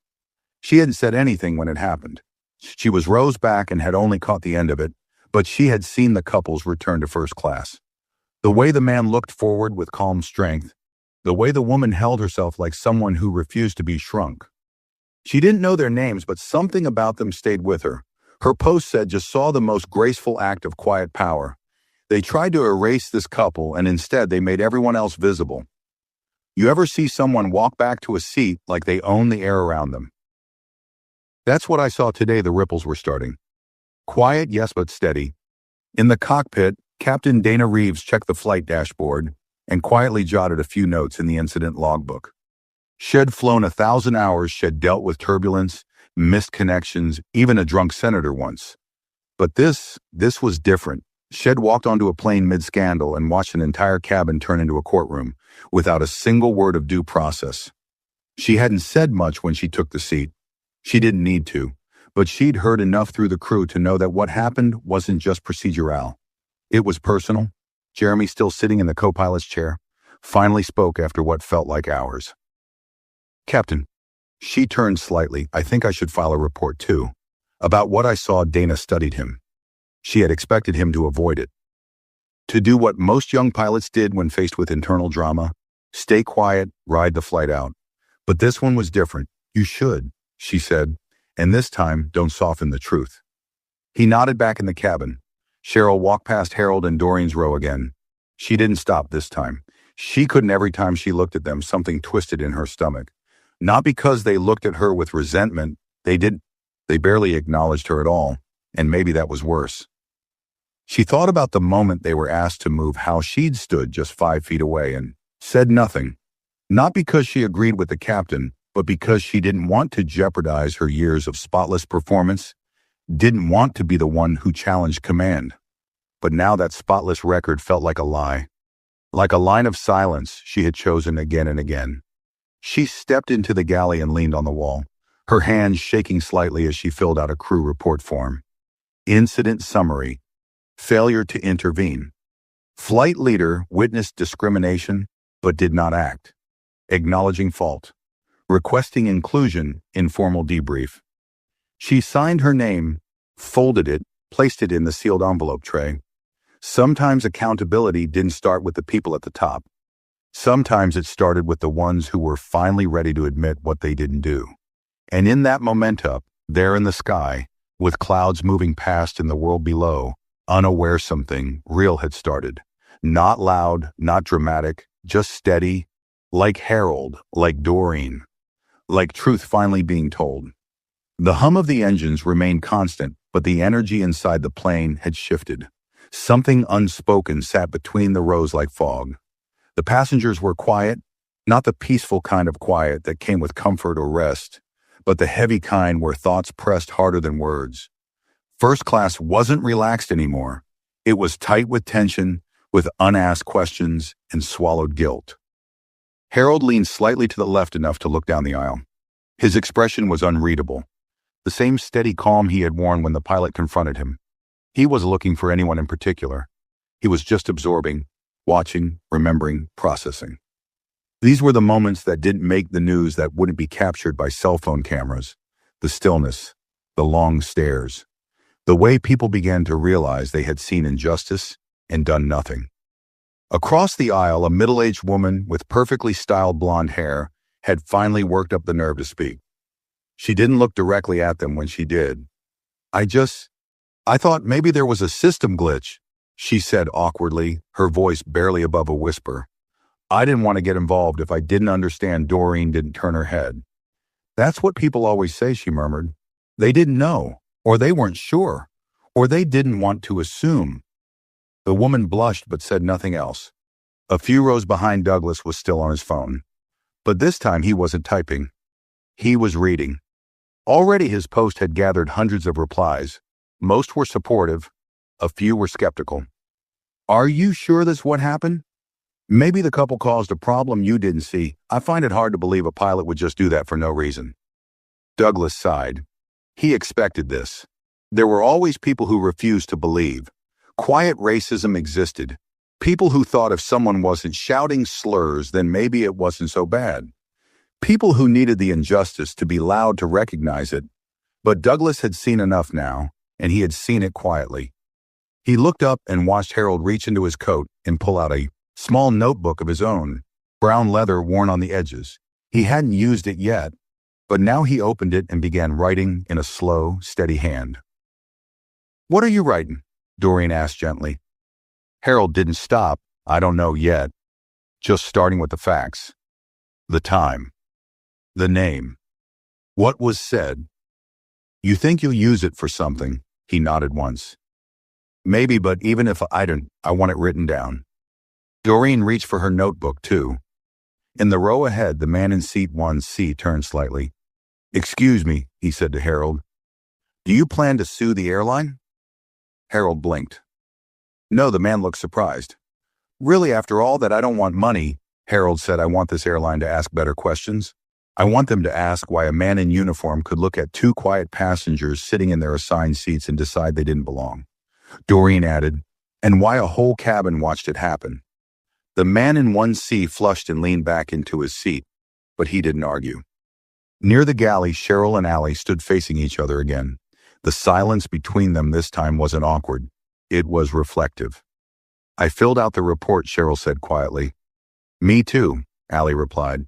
She hadn't said anything when it happened. She was rows back and had only caught the end of it, but she had seen the couples return to first class. The way the man looked forward with calm strength, the way the woman held herself like someone who refused to be shrunk. She didn't know their names, but something about them stayed with her. Her post said, "Just saw the most graceful act of quiet power. They tried to erase this couple, and instead they made everyone else visible. You ever see someone walk back to a seat like they own the air around them? That's what I saw today." The ripples were starting. Quiet, yes, but steady. In the cockpit, Captain Dana Reeves checked the flight dashboard and quietly jotted a few notes in the incident logbook. She'd flown 1,000 hours, she'd dealt with turbulence, missed connections, even a drunk senator once. But this was different. She'd walked onto a plane mid-scandal and watched an entire cabin turn into a courtroom without a single word of due process. She hadn't said much when she took the seat. She didn't need to, but she'd heard enough through the crew to know that what happened wasn't just procedural. It was personal. Jeremy, still sitting in the co-pilot's chair, finally spoke after what felt like hours. "Captain," she turned slightly, "I think I should file a report too. About what I saw, Dana studied him." She had expected him to avoid it. To do what most young pilots did when faced with internal drama, stay quiet, ride the flight out. But this one was different. "You should," she said, "and this time, don't soften the truth." He nodded back in the cabin. Cheryl walked past Harold and Doreen's row again. She didn't stop this time. She couldn't. Every time she looked at them, something twisted in her stomach. Not because they looked at her with resentment. They barely acknowledged her at all, and maybe that was worse. She thought about the moment they were asked to move, how she'd stood just 5 feet away and said nothing. Not because she agreed with the captain, but because she didn't want to jeopardize her years of spotless performance, didn't want to be the one who challenged command. But now that spotless record felt like a lie, like a line of silence she had chosen again and again. She stepped into the galley and leaned on the wall, her hands shaking slightly as she filled out a crew report form. Incident summary: failure to intervene. Flight leader witnessed discrimination but did not act. Acknowledging fault. Requesting inclusion in formal debrief. She signed her name, folded it, placed it in the sealed envelope tray. Sometimes accountability didn't start with the people at the top. Sometimes it started with the ones who were finally ready to admit what they didn't do. And in that momentum, there in the sky, with clouds moving past in the world below, unaware something real had started. Not loud, not dramatic, just steady, like Harold, like Doreen, like truth finally being told. The hum of the engines remained constant, but the energy inside the plane had shifted. Something unspoken sat between the rows like fog. The passengers were quiet, not the peaceful kind of quiet that came with comfort or rest, but the heavy kind where thoughts pressed harder than words. First class wasn't relaxed anymore. It was tight with tension, with unasked questions and swallowed guilt. Harold leaned slightly to the left enough to look down the aisle. His expression was unreadable, the same steady calm he had worn when the pilot confronted him. He wasn't looking for anyone in particular. He was just absorbing, watching, remembering, processing. These were the moments that didn't make the news, that wouldn't be captured by cell phone cameras. The stillness, the long stares, the way people began to realize they had seen injustice and done nothing. Across the aisle, a middle-aged woman with perfectly styled blonde hair had finally worked up the nerve to speak. She didn't look directly at them when she did. I thought maybe there was a system glitch, she said awkwardly, her voice barely above a whisper. I didn't want to get involved if I didn't understand. Doreen didn't turn her head. That's what people always say, she murmured. They didn't know, or they weren't sure, or they didn't want to assume. The woman blushed but said nothing else. A few rows behind, Douglas was still on his phone. But this time he wasn't typing. He was reading. Already his post had gathered hundreds of replies. Most were supportive. A few were skeptical. Are you sure that's what happened? Maybe the couple caused a problem you didn't see. I find it hard to believe a pilot would just do that for no reason. Douglas sighed. He expected this. There were always people who refused to believe. Quiet racism existed. People who thought if someone wasn't shouting slurs, then maybe it wasn't so bad. People who needed the injustice to be loud to recognize it. But Douglas had seen enough now, and he had seen it quietly. He looked up and watched Harold reach into his coat and pull out a small notebook of his own, brown leather worn on the edges. He hadn't used it yet, but now he opened it and began writing in a slow, steady hand. What are you writing? Doreen asked gently. Harold didn't stop. I don't know yet. Just starting with the facts. The time. The name. What was said. You think you'll use it for something? He nodded once. Maybe, but even if I don't, I want it written down. Doreen reached for her notebook, too. In the row ahead, the man in seat 1C turned slightly. Excuse me, he said to Harold. Do you plan to sue the airline? Harold blinked. No, the man looked surprised. Really, after all that, I don't want money, Harold said. I want this airline to ask better questions. I want them to ask why a man in uniform could look at two quiet passengers sitting in their assigned seats and decide they didn't belong. Doreen added, and why a whole cabin watched it happen. The man in 1C flushed and leaned back into his seat, but he didn't argue. Near the galley, Cheryl and Allie stood facing each other again. The silence between them this time wasn't awkward. It was reflective. I filled out the report, Cheryl said quietly. Me too, Allie replied.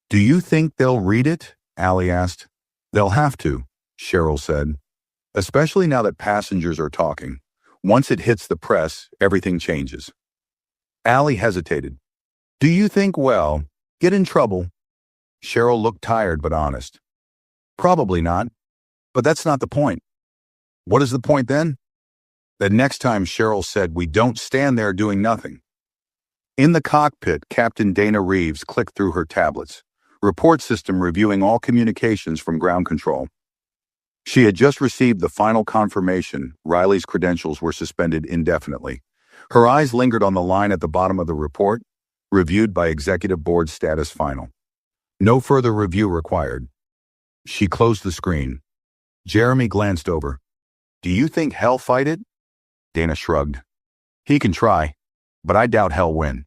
Do you think they'll read it? Allie asked. They'll have to, Cheryl said. Especially now that passengers are talking. Once it hits the press, everything changes. Allie hesitated. Do you think, well, get in trouble? Cheryl looked tired but honest. Probably not. But that's not the point. What is the point then? The next time Cheryl said, "We don't stand there doing nothing." In the cockpit, Captain Dana Reeves clicked through her tablets, report system reviewing all communications from ground control. She had just received the final confirmation Riley's credentials were suspended indefinitely. Her eyes lingered on the line at the bottom of the report, reviewed by Executive Board status final. No further review required. She closed the screen. Jeremy glanced over. "Do you think Hell fight it?" Dana shrugged. "He can try, but I doubt Hell win."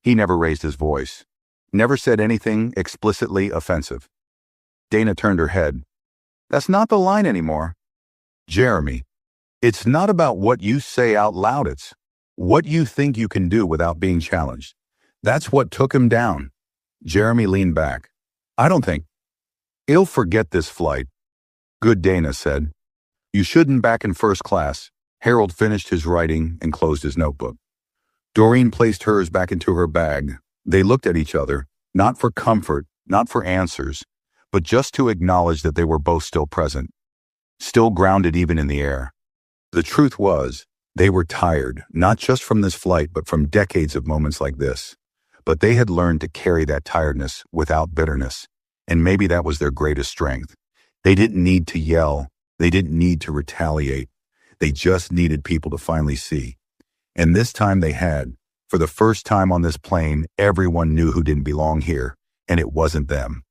He never raised his voice, never said anything explicitly offensive. Dana turned her head. "That's not the line anymore." "Jeremy, it's not about what you say out loud, it's what you think you can do without being challenged. That's what took him down." Jeremy leaned back. "I don't think he'll forget this flight." "Good," Dana said. "You shouldn't back in first class." Harold finished his writing and closed his notebook. Doreen placed hers back into her bag. They looked at each other, not for comfort, not for answers, but just to acknowledge that they were both still present, still grounded even in the air. The truth was, they were tired, not just from this flight, but from decades of moments like this. But they had learned to carry that tiredness without bitterness, and maybe that was their greatest strength. They didn't need to yell. They didn't need to retaliate. They just needed people to finally see. And this time they had. For the first time on this plane, everyone knew who didn't belong here, and it wasn't them.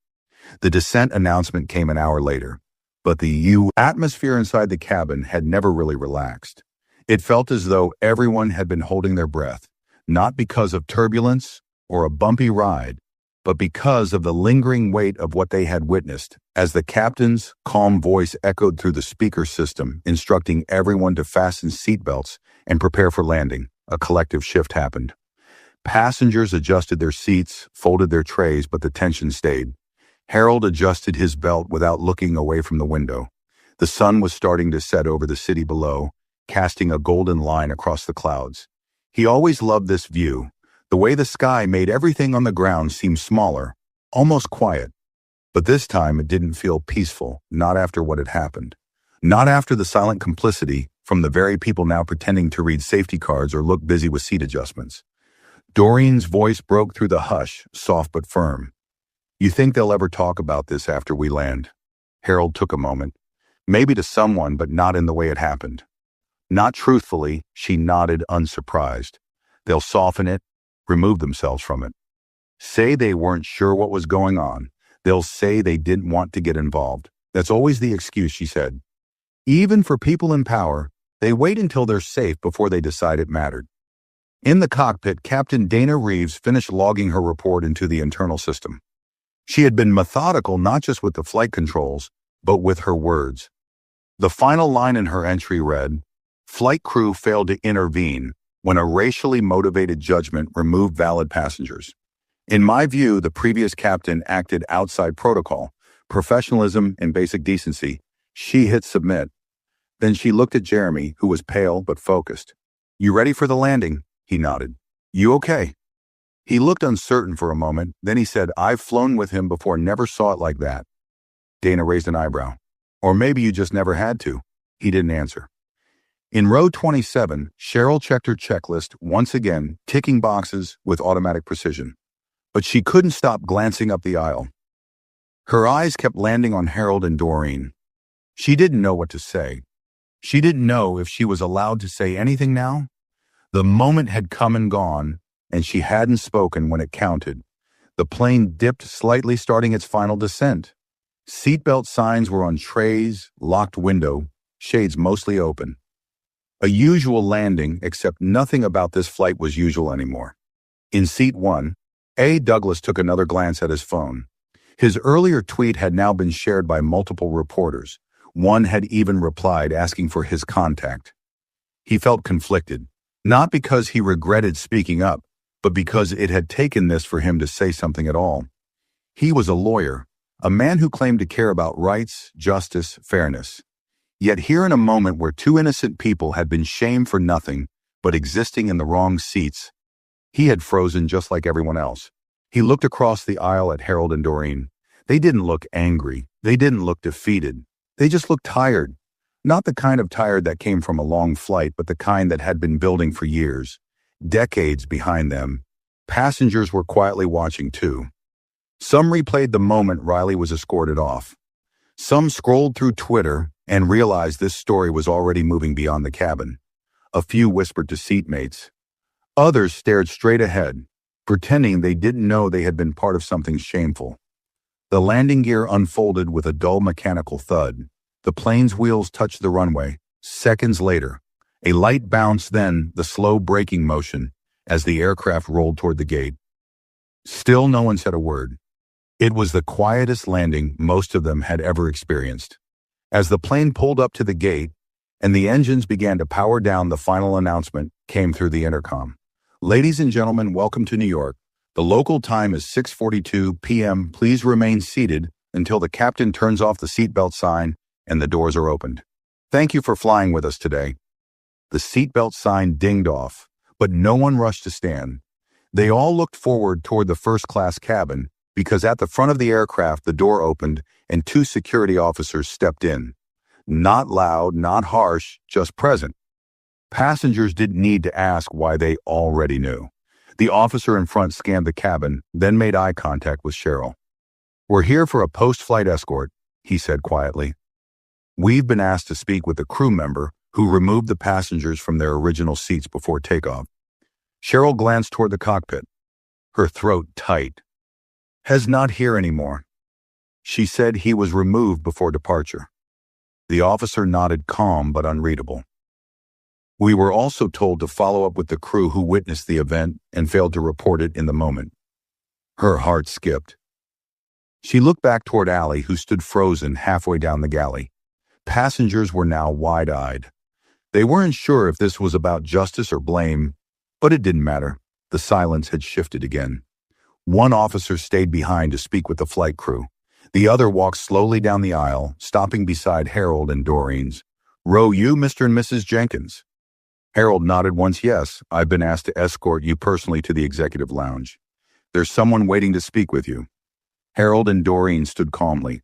The descent announcement came an hour later, but the atmosphere inside the cabin had never really relaxed. It felt as though everyone had been holding their breath, not because of turbulence or a bumpy ride, but because of the lingering weight of what they had witnessed, as the captain's calm voice echoed through the speaker system, instructing everyone to fasten seatbelts and prepare for landing. A collective shift happened. Passengers adjusted their seats, folded their trays, but the tension stayed. Harold adjusted his belt without looking away from the window. The sun was starting to set over the city below, casting a golden line across the clouds. He always loved this view, the way the sky made everything on the ground seem smaller, almost quiet. But this time it didn't feel peaceful, not after what had happened. Not after the silent complicity from the very people now pretending to read safety cards or look busy with seat adjustments. Doreen's voice broke through the hush, soft but firm. "You think they'll ever talk about this after we land?" Harold took a moment. Maybe to someone, but not in the way it happened. Not truthfully, she nodded, unsurprised. "They'll soften it, remove themselves from it. Say they weren't sure what was going on. They'll say they didn't want to get involved. That's always the excuse," she said. "Even for people in power, they wait until they're safe before they decide it mattered." In the cockpit, Captain Dana Reeves finished logging her report into the internal system. She had been methodical not just with the flight controls, but with her words. The final line in her entry read, "Flight crew failed to intervene when a racially motivated judgment removed valid passengers. In my view, the previous captain acted outside protocol, professionalism, and basic decency." She hit submit. Then she looked at Jeremy, who was pale but focused. "You ready for the landing?" He nodded. "You okay?" He looked uncertain for a moment, then he said, "I've flown with him before, never saw it like that." Dana raised an eyebrow. "Or maybe you just never had to." He didn't answer. In row 27, Cheryl checked her checklist, once again, ticking boxes with automatic precision. But she couldn't stop glancing up the aisle. Her eyes kept landing on Harold and Doreen. She didn't know what to say. She didn't know if she was allowed to say anything now. The moment had come and gone, and she hadn't spoken when it counted. The plane dipped slightly, starting its final descent. Seatbelt signs were on trays, locked window, shades mostly open. A usual landing, except nothing about this flight was usual anymore. In seat 1, A. Douglas took another glance at his phone. His earlier tweet had now been shared by multiple reporters. One had even replied asking for his contact. He felt conflicted, not because he regretted speaking up, but because it had taken this for him to say something at all. He was a lawyer, a man who claimed to care about rights, justice, fairness. Yet here in a moment where two innocent people had been shamed for nothing but existing in the wrong seats, he had frozen just like everyone else. He looked across the aisle at Harold and Doreen. They didn't look angry. They didn't look defeated. They just looked tired. Not the kind of tired that came from a long flight, but the kind that had been building for years, decades behind them. Passengers were quietly watching too. Some replayed the moment Riley was escorted off. Some scrolled through Twitter and realized this story was already moving beyond the cabin. A few whispered to seatmates. Others stared straight ahead, pretending they didn't know they had been part of something shameful. The landing gear unfolded with a dull mechanical thud. The plane's wheels touched the runway. Seconds later, a light bounce, then the slow braking motion as the aircraft rolled toward the gate. Still no one said a word. It was the quietest landing most of them had ever experienced. As the plane pulled up to the gate and the engines began to power down, the final announcement came through the intercom. Ladies and gentlemen, welcome to New York. The local time is 6:42 p.m. Please remain seated until the captain turns off the seatbelt sign and the doors are opened. Thank you for flying with us today. The seatbelt sign dinged off, but no one rushed to stand. They all looked forward toward the first-class cabin because at the front of the aircraft the door opened and two security officers stepped in. Not loud, not harsh, just present. Passengers didn't need to ask why, they already knew. The officer in front scanned the cabin, then made eye contact with Cheryl. "We're here for a post-flight escort," he said quietly. "We've been asked to speak with a crew member who removed the passengers from their original seats before takeoff." Cheryl glanced toward the cockpit, her throat tight. "Has not here anymore." She said he was removed before departure. The officer nodded, calm but unreadable. "We were also told to follow up with the crew who witnessed the event and failed to report it in the moment." Her heart skipped. She looked back toward Allie, who stood frozen halfway down the galley. Passengers were now wide-eyed. They weren't sure if this was about justice or blame, but it didn't matter. The silence had shifted again. One officer stayed behind to speak with the flight crew. The other walked slowly down the aisle, stopping beside Harold and Doreen's. "Row you, Mr. and Mrs. Jenkins?" Harold nodded once. "Yes, I've been asked to escort you personally to the executive lounge. There's someone waiting to speak with you." Harold and Doreen stood calmly.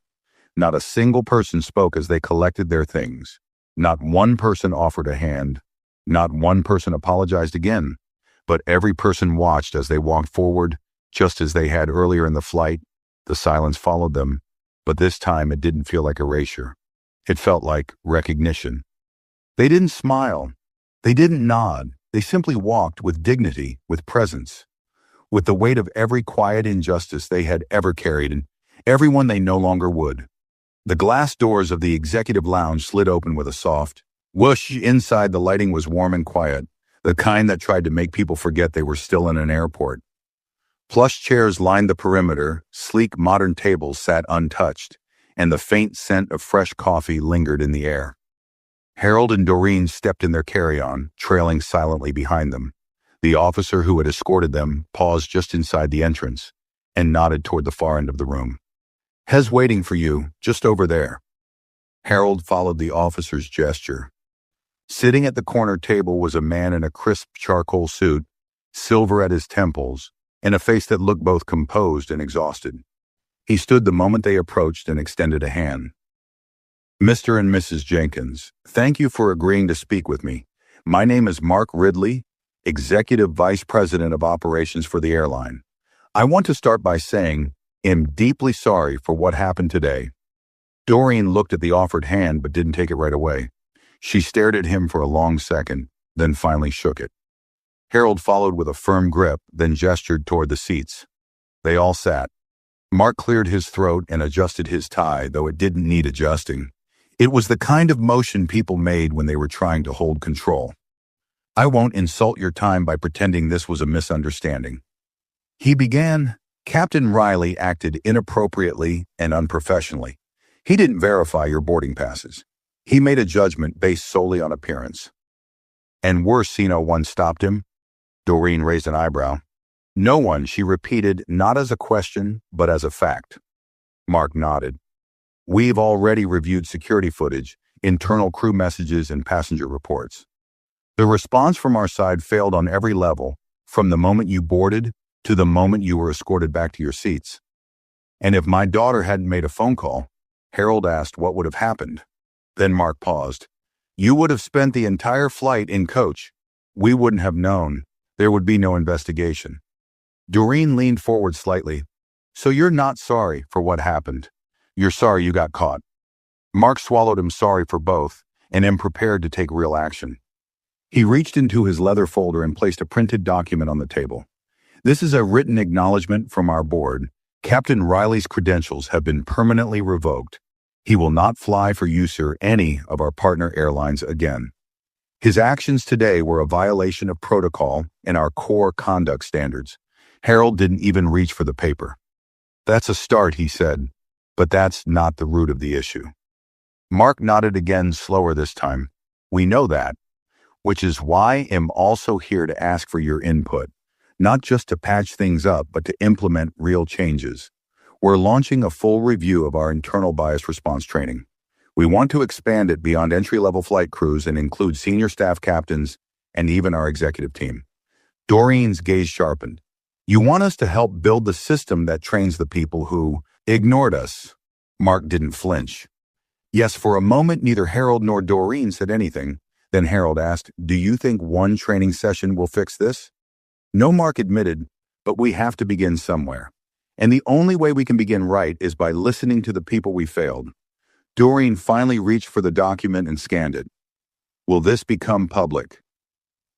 Not a single person spoke as they collected their things. Not one person offered a hand. Not one person apologized again. But every person watched as they walked forward, just as they had earlier in the flight. The silence followed them, but this time it didn't feel like erasure. It felt like recognition. They didn't smile. They didn't nod. They simply walked with dignity, with presence, with the weight of every quiet injustice they had ever carried, and everyone they no longer would. The glass doors of the executive lounge slid open with a soft whoosh. Inside, the lighting was warm and quiet, the kind that tried to make people forget they were still in an airport. Plush chairs lined the perimeter, sleek modern tables sat untouched, and the faint scent of fresh coffee lingered in the air. Harold and Doreen stepped in their carry-on, trailing silently behind them. The officer who had escorted them paused just inside the entrance and nodded toward the far end of the room. "Hez waiting for you, just over there." Harold followed the officer's gesture. Sitting at the corner table was a man in a crisp charcoal suit, silver at his temples, and a face that looked both composed and exhausted. He stood the moment they approached and extended a hand. "Mr. and Mrs. Jenkins, thank you for agreeing to speak with me. My name is Mark Ridley, Executive Vice President of Operations for the airline. I want to start by saying I'm deeply sorry for what happened today." Doreen looked at the offered hand but didn't take it right away. She stared at him for a long second, then finally shook it. Harold followed with a firm grip, then gestured toward the seats. They all sat. Mark cleared his throat and adjusted his tie, though it didn't need adjusting. It was the kind of motion people made when they were trying to hold control. "I won't insult your time by pretending this was a misunderstanding." He began. "Captain Riley acted inappropriately and unprofessionally. He didn't verify your boarding passes. He made a judgment based solely on appearance." "And worse, no one stopped him?" Doreen raised an eyebrow. "No one," she repeated, not as a question, but as a fact. Mark nodded. "We've already reviewed security footage, internal crew messages, and passenger reports. The response from our side failed on every level, from the moment you boarded to the moment you were escorted back to your seats. And if my daughter hadn't made a phone call," Harold asked, "what would have happened?" Then Mark paused. You would have spent the entire flight in coach. We wouldn't have known. There would be no investigation. Doreen leaned forward slightly. So you're not sorry for what happened. You're sorry you got caught. Mark swallowed him sorry for both and am prepared to take real action. He reached into his leather folder and placed a printed document on the table. This is a written acknowledgement from our board. Captain Riley's credentials have been permanently revoked. He will not fly for USER or any of our partner airlines again. His actions today were a violation of protocol and our core conduct standards. Harold didn't even reach for the paper. That's a start, he said, but that's not the root of the issue. Mark nodded again, slower this time. We know that, which is why I'm also here to ask for your input, not just to patch things up, but to implement real changes. We're launching a full review of our internal bias response training. We want to expand it beyond entry-level flight crews and include senior staff captains and even our executive team. Doreen's gaze sharpened. You want us to help build the system that trains the people who ignored us. Mark didn't flinch. Yes, for a moment, neither Harold nor Doreen said anything. Then Harold asked, do you think one training session will fix this? No, Mark admitted, but we have to begin somewhere. And the only way we can begin right is by listening to the people we failed. Doreen finally reached for the document and scanned it. Will this become public?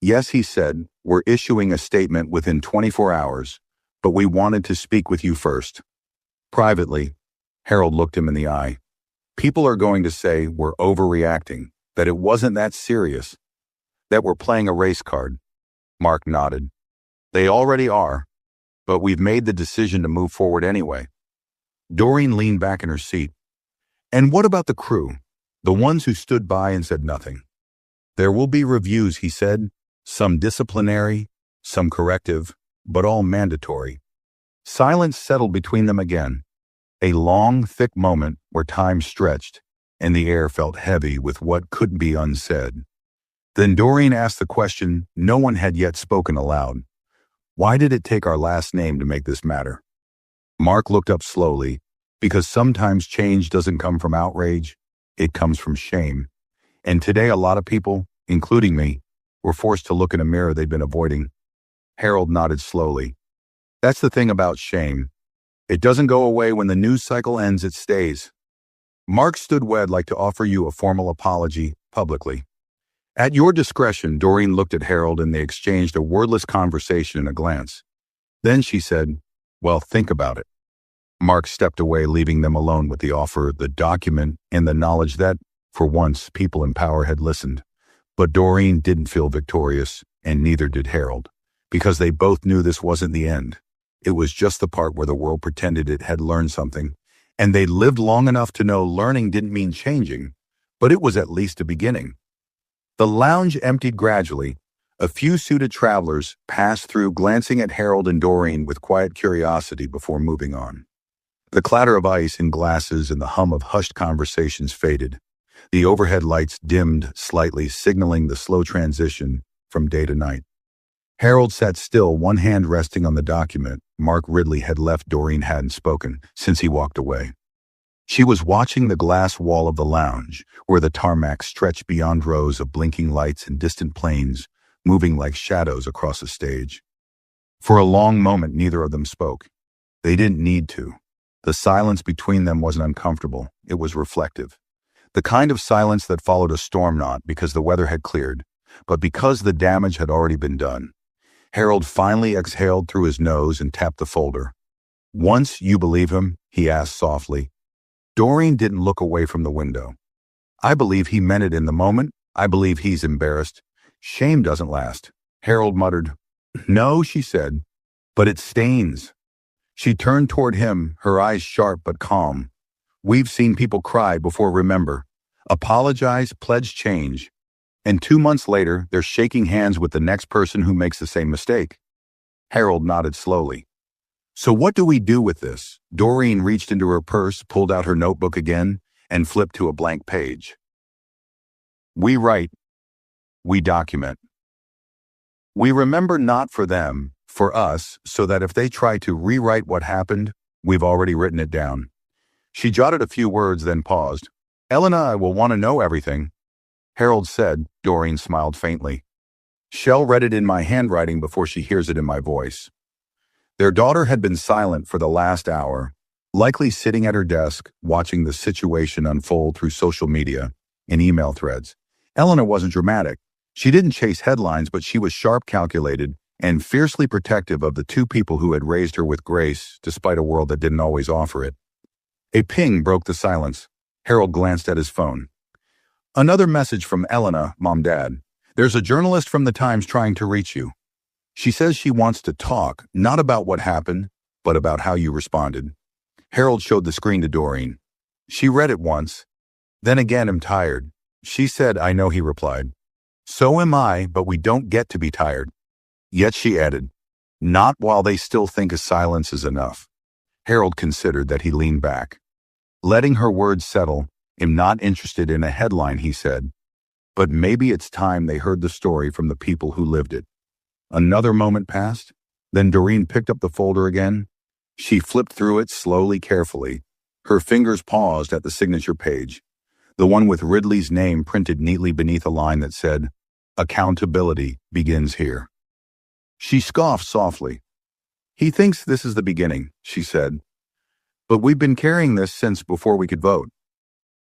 Yes, he said, we're issuing a statement within 24 hours, but we wanted to speak with you first. Privately, Harold looked him in the eye. People are going to say we're overreacting, that it wasn't that serious, that we're playing a race card. Mark nodded. They already are, but we've made the decision to move forward anyway. Doreen leaned back in her seat. And what about the crew, the ones who stood by and said nothing? There will be reviews, he said, some disciplinary, some corrective, but all mandatory. Silence settled between them again, a long, thick moment where time stretched and the air felt heavy with what couldn't be unsaid. Then Doreen asked the question no one had yet spoken aloud. Why did it take our last name to make this matter? Mark looked up slowly, because sometimes change doesn't come from outrage, it comes from shame. And today a lot of people, including me, were forced to look in a mirror they'd been avoiding. Harold nodded slowly. That's the thing about shame. It doesn't go away when the news cycle ends, it stays. Mark stood. We'd like to offer you a formal apology publicly. At your discretion, Doreen looked at Harold and they exchanged a wordless conversation and a glance. Then she said, well, think about it. Mark stepped away, leaving them alone with the offer, the document, and the knowledge that, for once, people in power had listened. But Doreen didn't feel victorious, and neither did Harold, because they both knew this wasn't the end. It was just the part where the world pretended it had learned something, and they'd lived long enough to know learning didn't mean changing, but it was at least a beginning. The lounge emptied gradually. A few suited travelers passed through, glancing at Harold and Doreen with quiet curiosity before moving on. The clatter of ice in glasses and the hum of hushed conversations faded. The overhead lights dimmed slightly, signaling the slow transition from day to night. Harold sat still, one hand resting on the document. Mark Ridley had left. Doreen hadn't spoken since he walked away. She was watching the glass wall of the lounge, where the tarmac stretched beyond rows of blinking lights and distant planes, moving like shadows across a stage. For a long moment, neither of them spoke. They didn't need to. The silence between them wasn't uncomfortable. It was reflective. The kind of silence that followed a storm, not because the weather had cleared, but because the damage had already been done. Harold finally exhaled through his nose and tapped the folder. Once you believe him? He asked softly. Doreen didn't look away from the window. I believe he meant it in the moment. I believe he's embarrassed. Shame doesn't last. Harold muttered. No, she said, but it stains. She turned toward him, her eyes sharp but calm. We've seen people cry before, remember. Apologize, pledge change. And 2 months later, they're shaking hands with the next person who makes the same mistake. Harold nodded slowly. So what do we do with this? Doreen reached into her purse, pulled out her notebook again, and flipped to a blank page. We write. We document. We remember, not for them, for us, so that if they try to rewrite what happened, we've already written it down. She jotted a few words, then paused. Elena, I will want to know everything, Harold said. Doreen smiled faintly. Shell read it in my handwriting before she hears it in my voice. Their daughter had been silent for the last hour, likely sitting at her desk, watching the situation unfold through social media and email threads. Elena wasn't dramatic. She didn't chase headlines, but she was sharp, calculated, and fiercely protective of the two people who had raised her with grace, despite a world that didn't always offer it. A ping broke the silence. Harold glanced at his phone. Another message from Elena, Mom, Dad. There's a journalist from the Times trying to reach you. She says she wants to talk, not about what happened, but about how you responded. Harold showed the screen to Doreen. She read it once. Then again, I'm tired. She said, I know, he replied. So am I, but we don't get to be tired. Yet she added, not while they still think a silence is enough. Harold considered that. He leaned back. Letting her words settle, I'm not interested in a headline, he said. But maybe it's time they heard the story from the people who lived it. Another moment passed. Then Doreen picked up the folder again. She flipped through it slowly, carefully. Her fingers paused at the signature page, the one with Ridley's name printed neatly beneath a line that said, Accountability begins here. She scoffed softly. He thinks this is the beginning, she said. But we've been carrying this since before we could vote.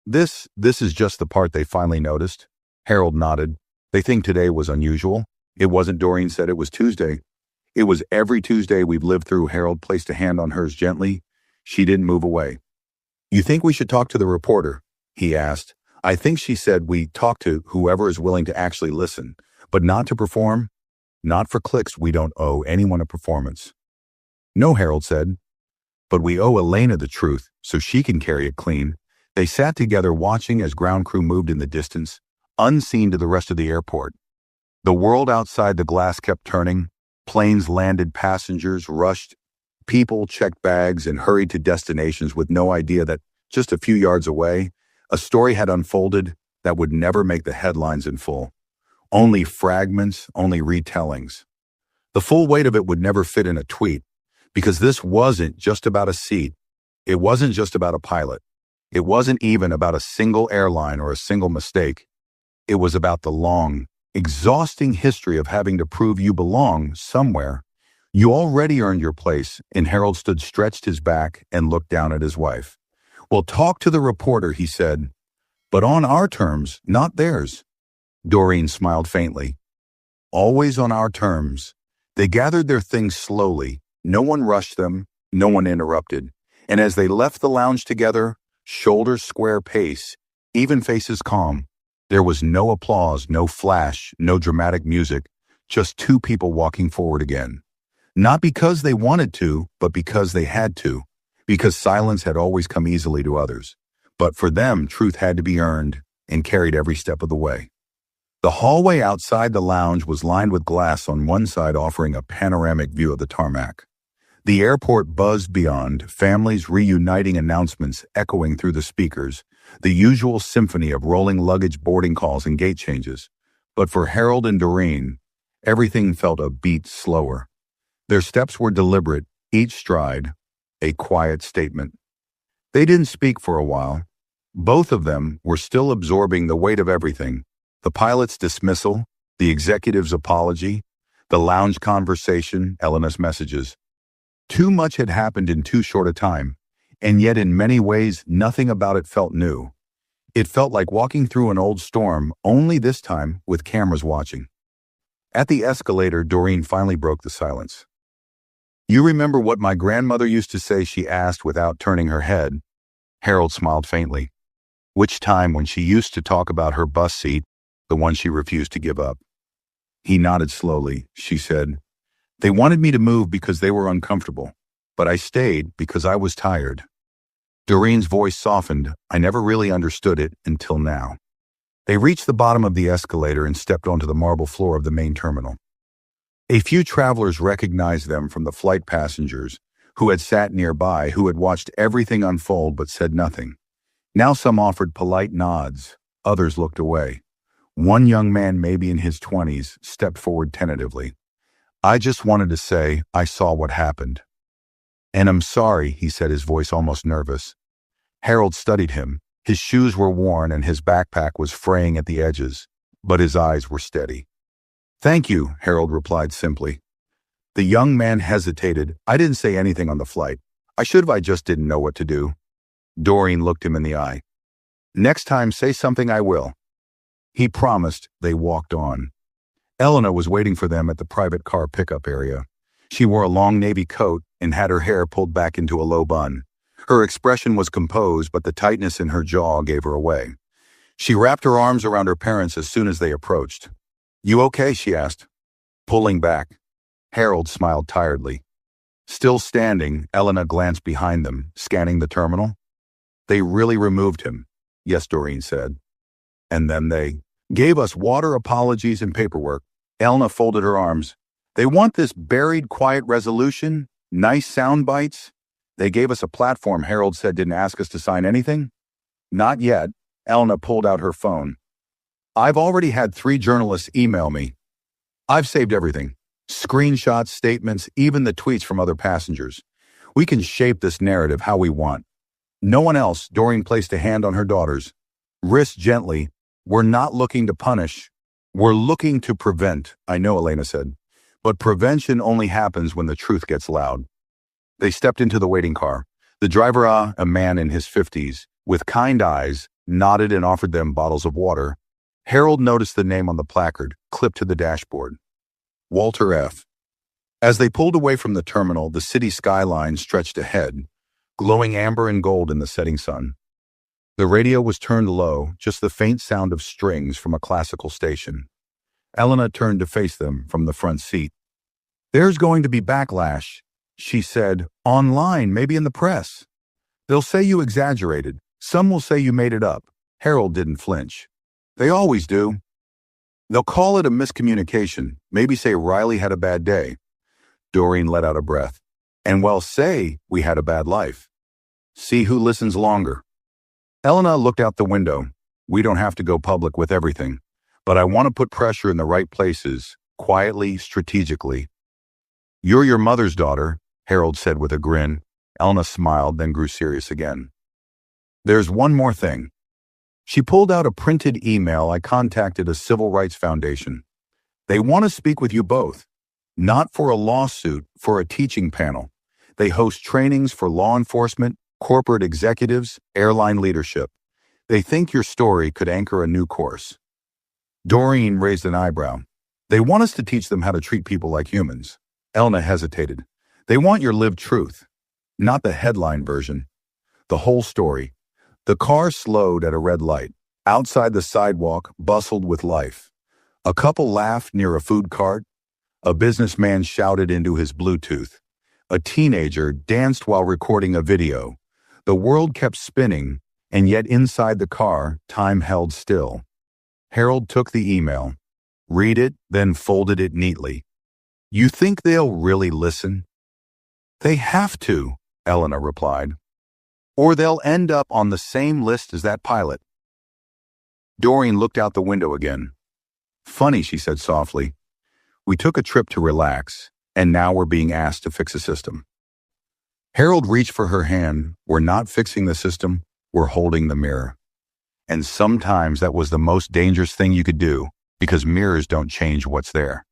This is just the part they finally noticed. Harold nodded. They think today was unusual. It wasn't, Doreen said, it was Tuesday. It was every Tuesday we've lived through. Harold placed a hand on hers gently. She didn't move away. You think we should talk to the reporter? He asked. I think she said we talk to whoever is willing to actually listen, but not to perform. Not for clicks. We don't owe anyone a performance. No, Harold said. But we owe Elena the truth, so she can carry it clean. They sat together watching as ground crew moved in the distance, unseen to the rest of the airport. The world outside the glass kept turning. Planes landed, passengers rushed. People checked bags and hurried to destinations with no idea that just a few yards away, a story had unfolded that would never make the headlines in full. Only fragments, only retellings. The full weight of it would never fit in a tweet, because this wasn't just about a seat. It wasn't just about a pilot. It wasn't even about a single airline or a single mistake. It was about the long, exhausting history of having to prove you belong somewhere. You already earned your place, and Harold stood, stretched his back, and looked down at his wife. We'll talk to the reporter, he said, but on our terms, not theirs. Doreen smiled faintly. Always on our terms. They gathered their things slowly. No one rushed them, no one interrupted. And as they left the lounge together, shoulders square, pace, even faces calm, there was no applause, no flash, no dramatic music, just two people walking forward again. Not because they wanted to, but because they had to. Because silence had always come easily to others. But for them, truth had to be earned and carried every step of the way. The hallway outside the lounge was lined with glass on one side, offering a panoramic view of the tarmac. The airport buzzed beyond, families reuniting, announcements echoing through the speakers, the usual symphony of rolling luggage, boarding calls, and gate changes. But for Harold and Doreen, everything felt a beat slower. Their steps were deliberate, each stride a quiet statement. They didn't speak for a while. Both of them were still absorbing the weight of everything: the pilot's dismissal, the executive's apology, the lounge conversation, Elena's messages. Too much had happened in too short a time, and yet in many ways nothing about it felt new. It felt like walking through an old storm, only this time with cameras watching. At the escalator, Doreen finally broke the silence. You remember what my grandmother used to say? She asked without turning her head. Harold smiled faintly. Which time? When she used to talk about her bus seat, the one she refused to give up. He nodded slowly. She said, They wanted me to move because they were uncomfortable, but I stayed because I was tired. Doreen's voice softened. I never really understood it until now. They reached the bottom of the escalator and stepped onto the marble floor of the main terminal. A few travelers recognized them from the flight passengers who had sat nearby, who had watched everything unfold but said nothing. Now some offered polite nods, others looked away. One young man, maybe in his 20s, stepped forward tentatively. I just wanted to say I saw what happened. And I'm sorry, he said, his voice almost nervous. Harold studied him. His shoes were worn and his backpack was fraying at the edges, but his eyes were steady. "Thank you," Harold replied simply. The young man hesitated. "I didn't say anything on the flight. I should have, I just didn't know what to do." Doreen looked him in the eye. "Next time, say something, I will." He promised. They walked on. Elena was waiting for them at the private car pickup area. She wore a long navy coat and had her hair pulled back into a low bun. Her expression was composed, but the tightness in her jaw gave her away. She wrapped her arms around her parents as soon as they approached. "You okay?" she asked, pulling back. Harold smiled tiredly. Still standing, Elena glanced behind them, scanning the terminal. "They really removed him," "Yes," Doreen said. "And then they gave us water, apologies, and paperwork." Elena folded her arms. "They want this buried, quiet resolution? Nice sound bites? They gave us a platform," Harold said. "Didn't ask us to sign anything?" "Not yet." Elena pulled out her phone. "I've already had 3 journalists email me. I've saved everything. Screenshots, statements, even the tweets from other passengers. We can shape this narrative how we want. No one else." Doreen placed a hand on her daughter's wrist gently. "We're not looking to punish. We're looking to prevent." "I know," Elena said. "But prevention only happens when the truth gets loud." They stepped into the waiting car. The driver, a man in his 50s, with kind eyes, nodded and offered them bottles of water. Harold noticed the name on the placard, clipped to the dashboard. Walter F. As they pulled away from the terminal, the city skyline stretched ahead, glowing amber and gold in the setting sun. The radio was turned low, just the faint sound of strings from a classical station. Elena turned to face them from the front seat. "There's going to be backlash," she said. "Online, maybe in the press. They'll say you exaggerated. Some will say you made it up." Harold didn't flinch. "They always do. They'll call it a miscommunication, maybe say Riley had a bad day." Doreen let out a breath. "And well, say we had a bad life. See who listens longer." Elena looked out the window. "We don't have to go public with everything, but I want to put pressure in the right places, quietly, strategically." "You're your mother's daughter," Harold said with a grin. Elena smiled, then grew serious again. "There's one more thing." She pulled out a printed email. "I contacted a civil rights foundation. They want to speak with you both. Not for a lawsuit, for a teaching panel. They host trainings for law enforcement, corporate executives, airline leadership. They think your story could anchor a new course." Doreen raised an eyebrow. "They want us to teach them how to treat people like humans." Elena hesitated. "They want your lived truth, not the headline version. The whole story." The car slowed at a red light. Outside, the sidewalk bustled with life. A couple laughed near a food cart. A businessman shouted into his Bluetooth. A teenager danced while recording a video. The world kept spinning, and yet inside the car, time held still. Harold took the email, read it, then folded it neatly. "You think they'll really listen?" "They have to," Elena replied. "Or they'll end up on the same list as that pilot." Doreen looked out the window again. "Funny," she said softly. "We took a trip to relax, and now we're being asked to fix a system." Harold reached for her hand. "We're not fixing the system, we're holding the mirror." And sometimes that was the most dangerous thing you could do, because mirrors don't change what's there.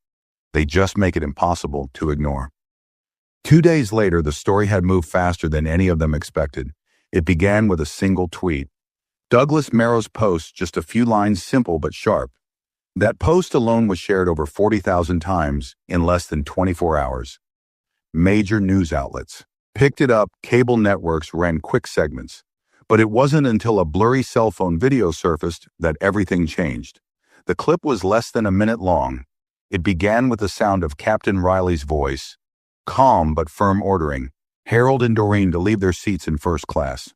They just make it impossible to ignore. 2 days later, the story had moved faster than any of them expected. It began with a single tweet. Douglas Merrow's post, just a few lines, simple but sharp. That post alone was shared over 40,000 times in less than 24 hours. Major news outlets picked it up, cable networks ran quick segments. But it wasn't until a blurry cell phone video surfaced that everything changed. The clip was less than a minute long. It began with the sound of Captain Riley's voice, calm but firm, ordering Harold and Doreen to leave their seats in first class.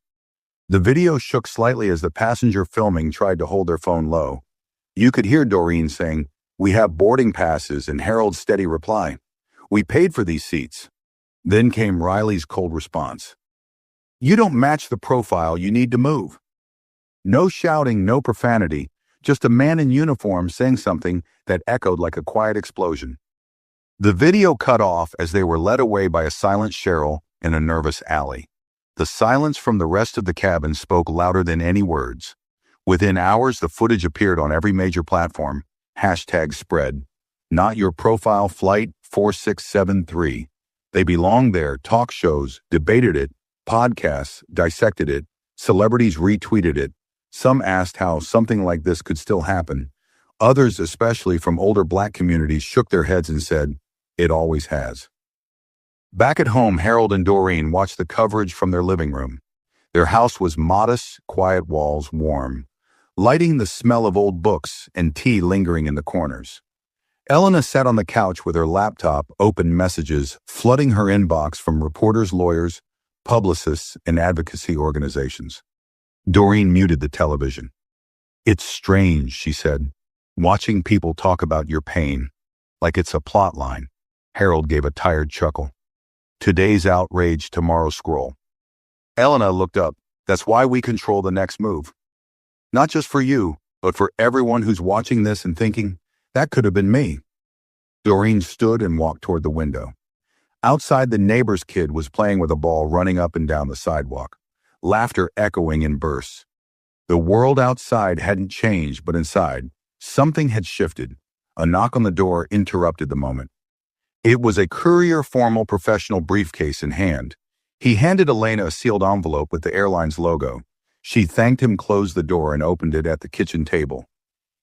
The video shook slightly as the passenger filming tried to hold their phone low. You could hear Doreen saying, "We have boarding passes," and Harold's steady reply, "We paid for these seats." Then came Riley's cold response. "You don't match the profile, you need to move." No shouting, no profanity, just a man in uniform saying something that echoed like a quiet explosion. The video cut off as they were led away by a silent Cheryl in a nervous alley. The silence from the rest of the cabin spoke louder than any words. Within hours, the footage appeared on every major platform. Hashtag spread. Not your profile flight 4673. They belonged there. Talk shows debated it. Podcasts dissected it. Celebrities retweeted it. Some asked how something like this could still happen. Others, especially from older Black communities, shook their heads and said, "It always has." Back at home, Harold and Doreen watched the coverage from their living room. Their house was modest, quiet walls, warm, lighting the smell of old books and tea lingering in the corners. Elena sat on the couch with her laptop, open messages flooding her inbox from reporters, lawyers, publicists, and advocacy organizations. Doreen muted the television. "It's strange," she said, "watching people talk about your pain, like it's a plot line." Harold gave a tired chuckle. "Today's outrage, tomorrow's scroll." Elena looked up. "That's why we control the next move. Not just for you, but for everyone who's watching this and thinking, that could have been me." Doreen stood and walked toward the window. Outside, the neighbor's kid was playing with a ball, running up and down the sidewalk, laughter echoing in bursts. The world outside hadn't changed, but inside, something had shifted. A knock on the door interrupted the moment. It was a courier, formal professional briefcase in hand. He handed Elena a sealed envelope with the airline's logo. She thanked him, closed the door, and opened it at the kitchen table.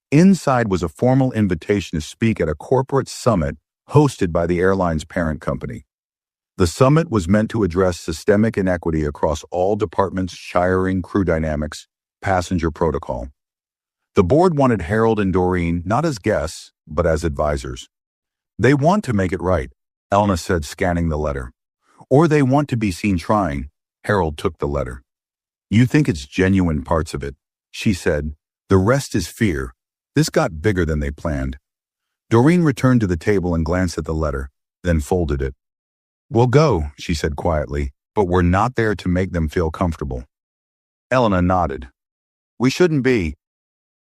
Inside was a formal invitation to speak at a corporate summit hosted by the airline's parent company. The summit was meant to address systemic inequity across all departments, shiring, crew dynamics, passenger protocol. The board wanted Harold and Doreen not as guests, but as advisors. "They want to make it right," Elena said, scanning the letter. "Or they want to be seen trying." Harold took the letter. "You think it's genuine parts of it," she said. "The rest is fear." This got bigger than they planned. Doreen returned to the table and glanced at the letter, then folded it. "We'll go," she said quietly, "but we're not there to make them feel comfortable." Elena nodded. "We shouldn't be."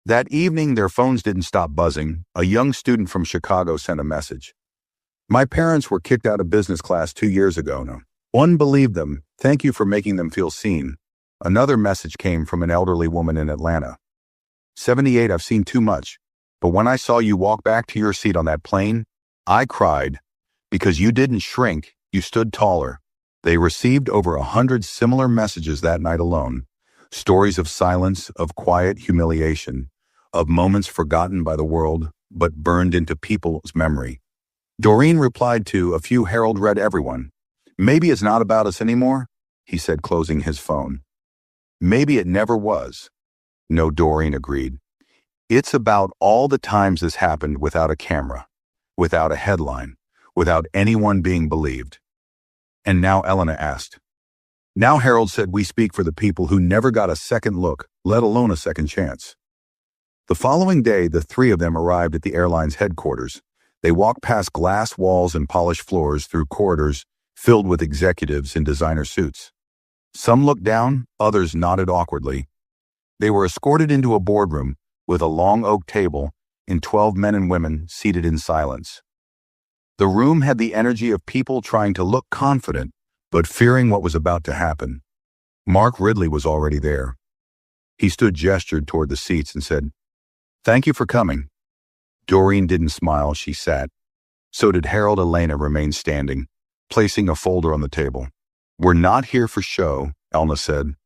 That evening, their phones didn't stop buzzing. A young student from Chicago sent a message. "My parents were kicked out of business class 2 years ago. No one believed them. Thank you for making them feel seen." Another message came from an elderly woman in Atlanta. 78, "I've seen too much. But when I saw you walk back to your seat on that plane, I cried. Because you didn't shrink, you stood taller." They received over 100 similar messages that night alone. Stories of silence, of quiet humiliation, of moments forgotten by the world, but burned into people's memory. Doreen replied to a few. Harold read everyone. "Maybe it's not about us anymore," he said, closing his phone. "Maybe it never was." "No," Doreen agreed. "It's about all the times this happened without a camera, without a headline, without anyone being believed." "And now?" Elena asked. "Now," Harold said, "we speak for the people who never got a second look, let alone a second chance." The following day, the three of them arrived at the airline's headquarters. They walked past glass walls and polished floors, through corridors filled with executives in designer suits. Some looked down, others nodded awkwardly. They were escorted into a boardroom with a long oak table and 12 men and women seated in silence. The room had the energy of people trying to look confident, but fearing what was about to happen. Mark Ridley was already there. He stood, gestured toward the seats, and said, "Thank you for coming." Doreen didn't smile. She sat. So did Harold. Elena remained standing, placing a folder on the table. "We're not here for show," Elena said.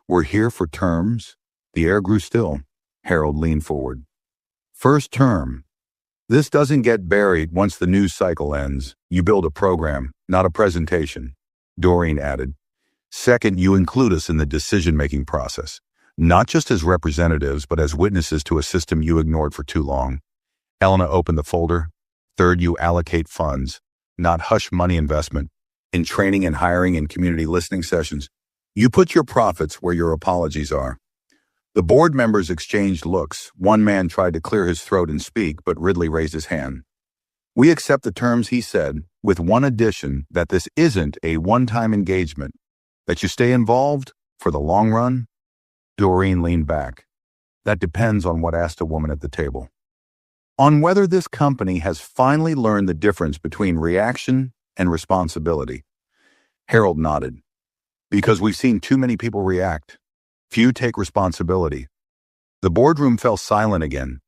"We're here for terms." The air grew still. Harold leaned forward. "First term. This doesn't get buried once the news cycle ends. You build a program, not a presentation." Doreen added, "Second, you include us in the decision-making process, not just as representatives, but as witnesses to a system you ignored for too long." Elena opened the folder. "Third, you allocate funds, not hush money investment, in training and hiring and community listening sessions. You put your profits where your apologies are." The board members exchanged looks. One man tried to clear his throat and speak, but Ridley raised his hand. "We accept the terms," he said, "with one addition, that this isn't a one-time engagement, that you stay involved for the long run." Doreen leaned back. "That depends on what?" asked a woman at the table. "On whether this company has finally learned the difference between reaction and responsibility." Harold nodded. Because we've seen too many people react. Few take responsibility. The boardroom fell silent again,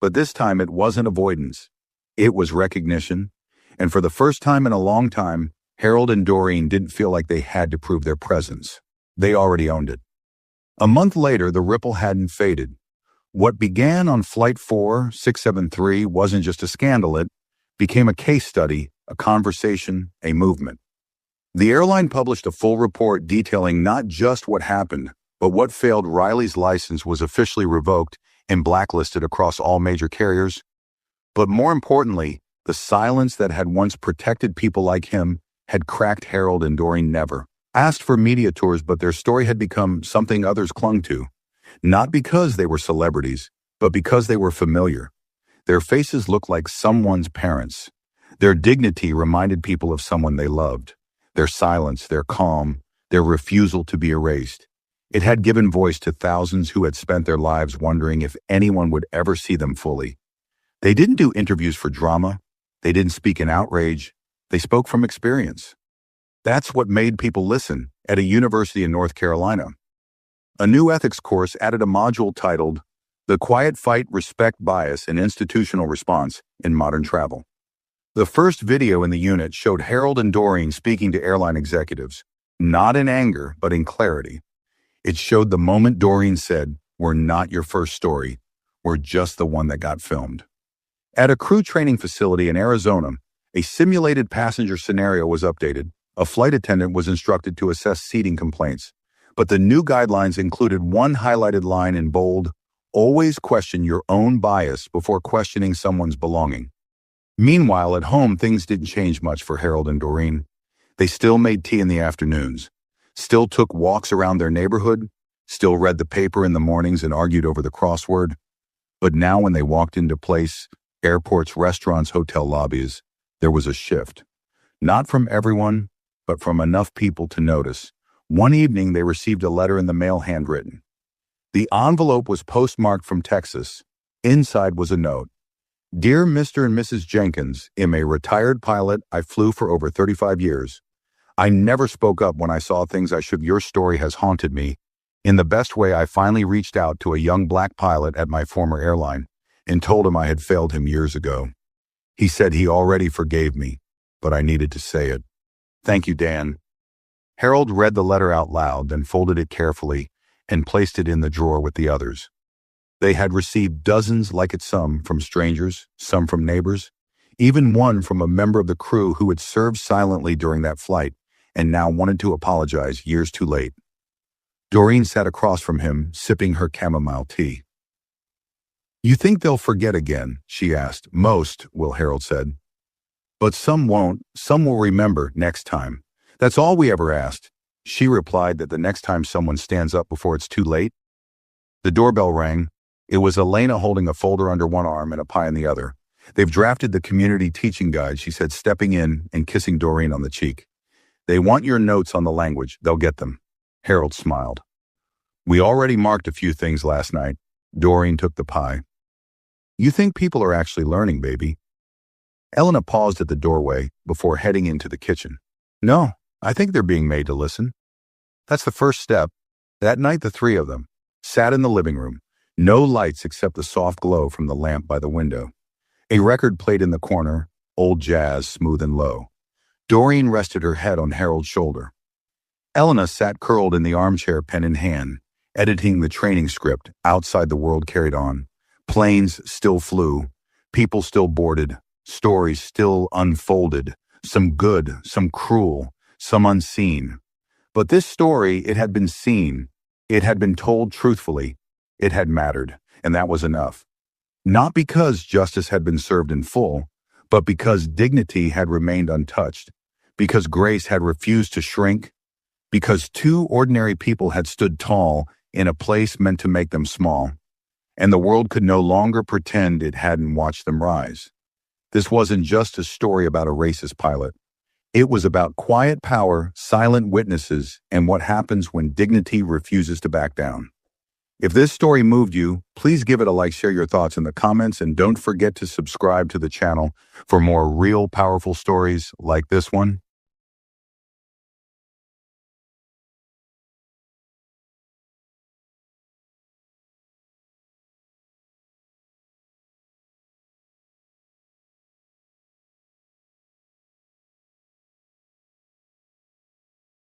but this time it wasn't avoidance. It was recognition, and for the first time in a long time, Harold and Doreen didn't feel like they had to prove their presence. They already owned it. A month later, the ripple hadn't faded. What began on Flight 4673 wasn't just a scandal, it became a case study, a conversation, a movement. The airline published a full report detailing not just what happened, but what failed. Riley's license was officially revoked and blacklisted across all major carriers. But more importantly, the silence that had once protected people like him had cracked Harold and Doreen never asked for media tours, but their story had become something others clung to. Not because they were celebrities, but because they were familiar. Their faces looked like someone's parents. Their dignity reminded people of someone they loved. Their silence, their calm, their refusal to be erased. It had given voice to thousands who had spent their lives wondering if anyone would ever see them fully. They didn't do interviews for drama. They didn't speak in outrage. They spoke from experience. That's what made people listen at a university in North Carolina. A new ethics course added a module titled The Quiet Fight, Respect Bias, and Institutional Response in Modern Travel. The first video in the unit showed Harold and Doreen speaking to airline executives, not in anger, but in clarity. It showed the moment Doreen said, "We're not your first story. We're just the one that got filmed." At a crew training facility in Arizona, a simulated passenger scenario was updated. A flight attendant was instructed to assess seating complaints, but the new guidelines included one highlighted line in bold: always question your own bias before questioning someone's belonging. Meanwhile, at home, things didn't change much for Harold and Doreen. They still made tea in the afternoons, still took walks around their neighborhood, still read the paper in the mornings and argued over the crossword. But now when they walked into place, airports, restaurants, hotel lobbies, there was a shift. Not from everyone, but from enough people to notice. One evening, they received a letter in the mail handwritten. The envelope was postmarked from Texas. Inside was a note. Dear Mr. and Mrs. Jenkins, I'm a retired pilot. I flew for over 35 years. I never spoke up when I saw things I should. Your story has haunted me. In the best way, I finally reached out to a young black pilot at my former airline and told him I had failed him years ago. He said he already forgave me, but I needed to say it. Thank you, Dan. Harold read the letter out loud, then folded it carefully and placed it in the drawer with the others. They had received dozens like it, some from strangers, some from neighbors, even one from a member of the crew who had served silently during that flight and now wanted to apologize years too late. Doreen sat across from him, sipping her chamomile tea. You think they'll forget again? She asked. Most will, Harold said. But some won't. Some will remember next time. That's all we ever asked. She replied that the next time someone stands up before it's too late. The doorbell rang. It was Elena holding a folder under one arm and a pie in the other. They've drafted the community teaching guide, she said, stepping in and kissing Doreen on the cheek. They want your notes on the language. They'll get them. Harold smiled. We already marked a few things last night. Doreen took the pie. You think people are actually learning, baby? Elena paused at the doorway before heading into the kitchen. No, I think they're being made to listen. That's the first step. That night, the three of them sat in the living room. No lights except the soft glow from the lamp by the window. A record played in the corner, old jazz, smooth and low. Doreen rested her head on Harold's shoulder. Elena sat curled in the armchair, pen in hand, editing the training script. Outside, the world carried on. Planes still flew. People still boarded. Stories still unfolded. Some good, some cruel, some unseen. But this story, it had been seen. It had been told truthfully. It had mattered, and that was enough. Not because justice had been served in full, but because dignity had remained untouched, because grace had refused to shrink, because two ordinary people had stood tall in a place meant to make them small, and the world could no longer pretend it hadn't watched them rise. This wasn't just a story about a racist pilot. It was about quiet power, silent witnesses, and what happens when dignity refuses to back down. If this story moved you, please give it a like, share your thoughts in the comments, and don't forget to subscribe to the channel for more real, powerful stories like this one.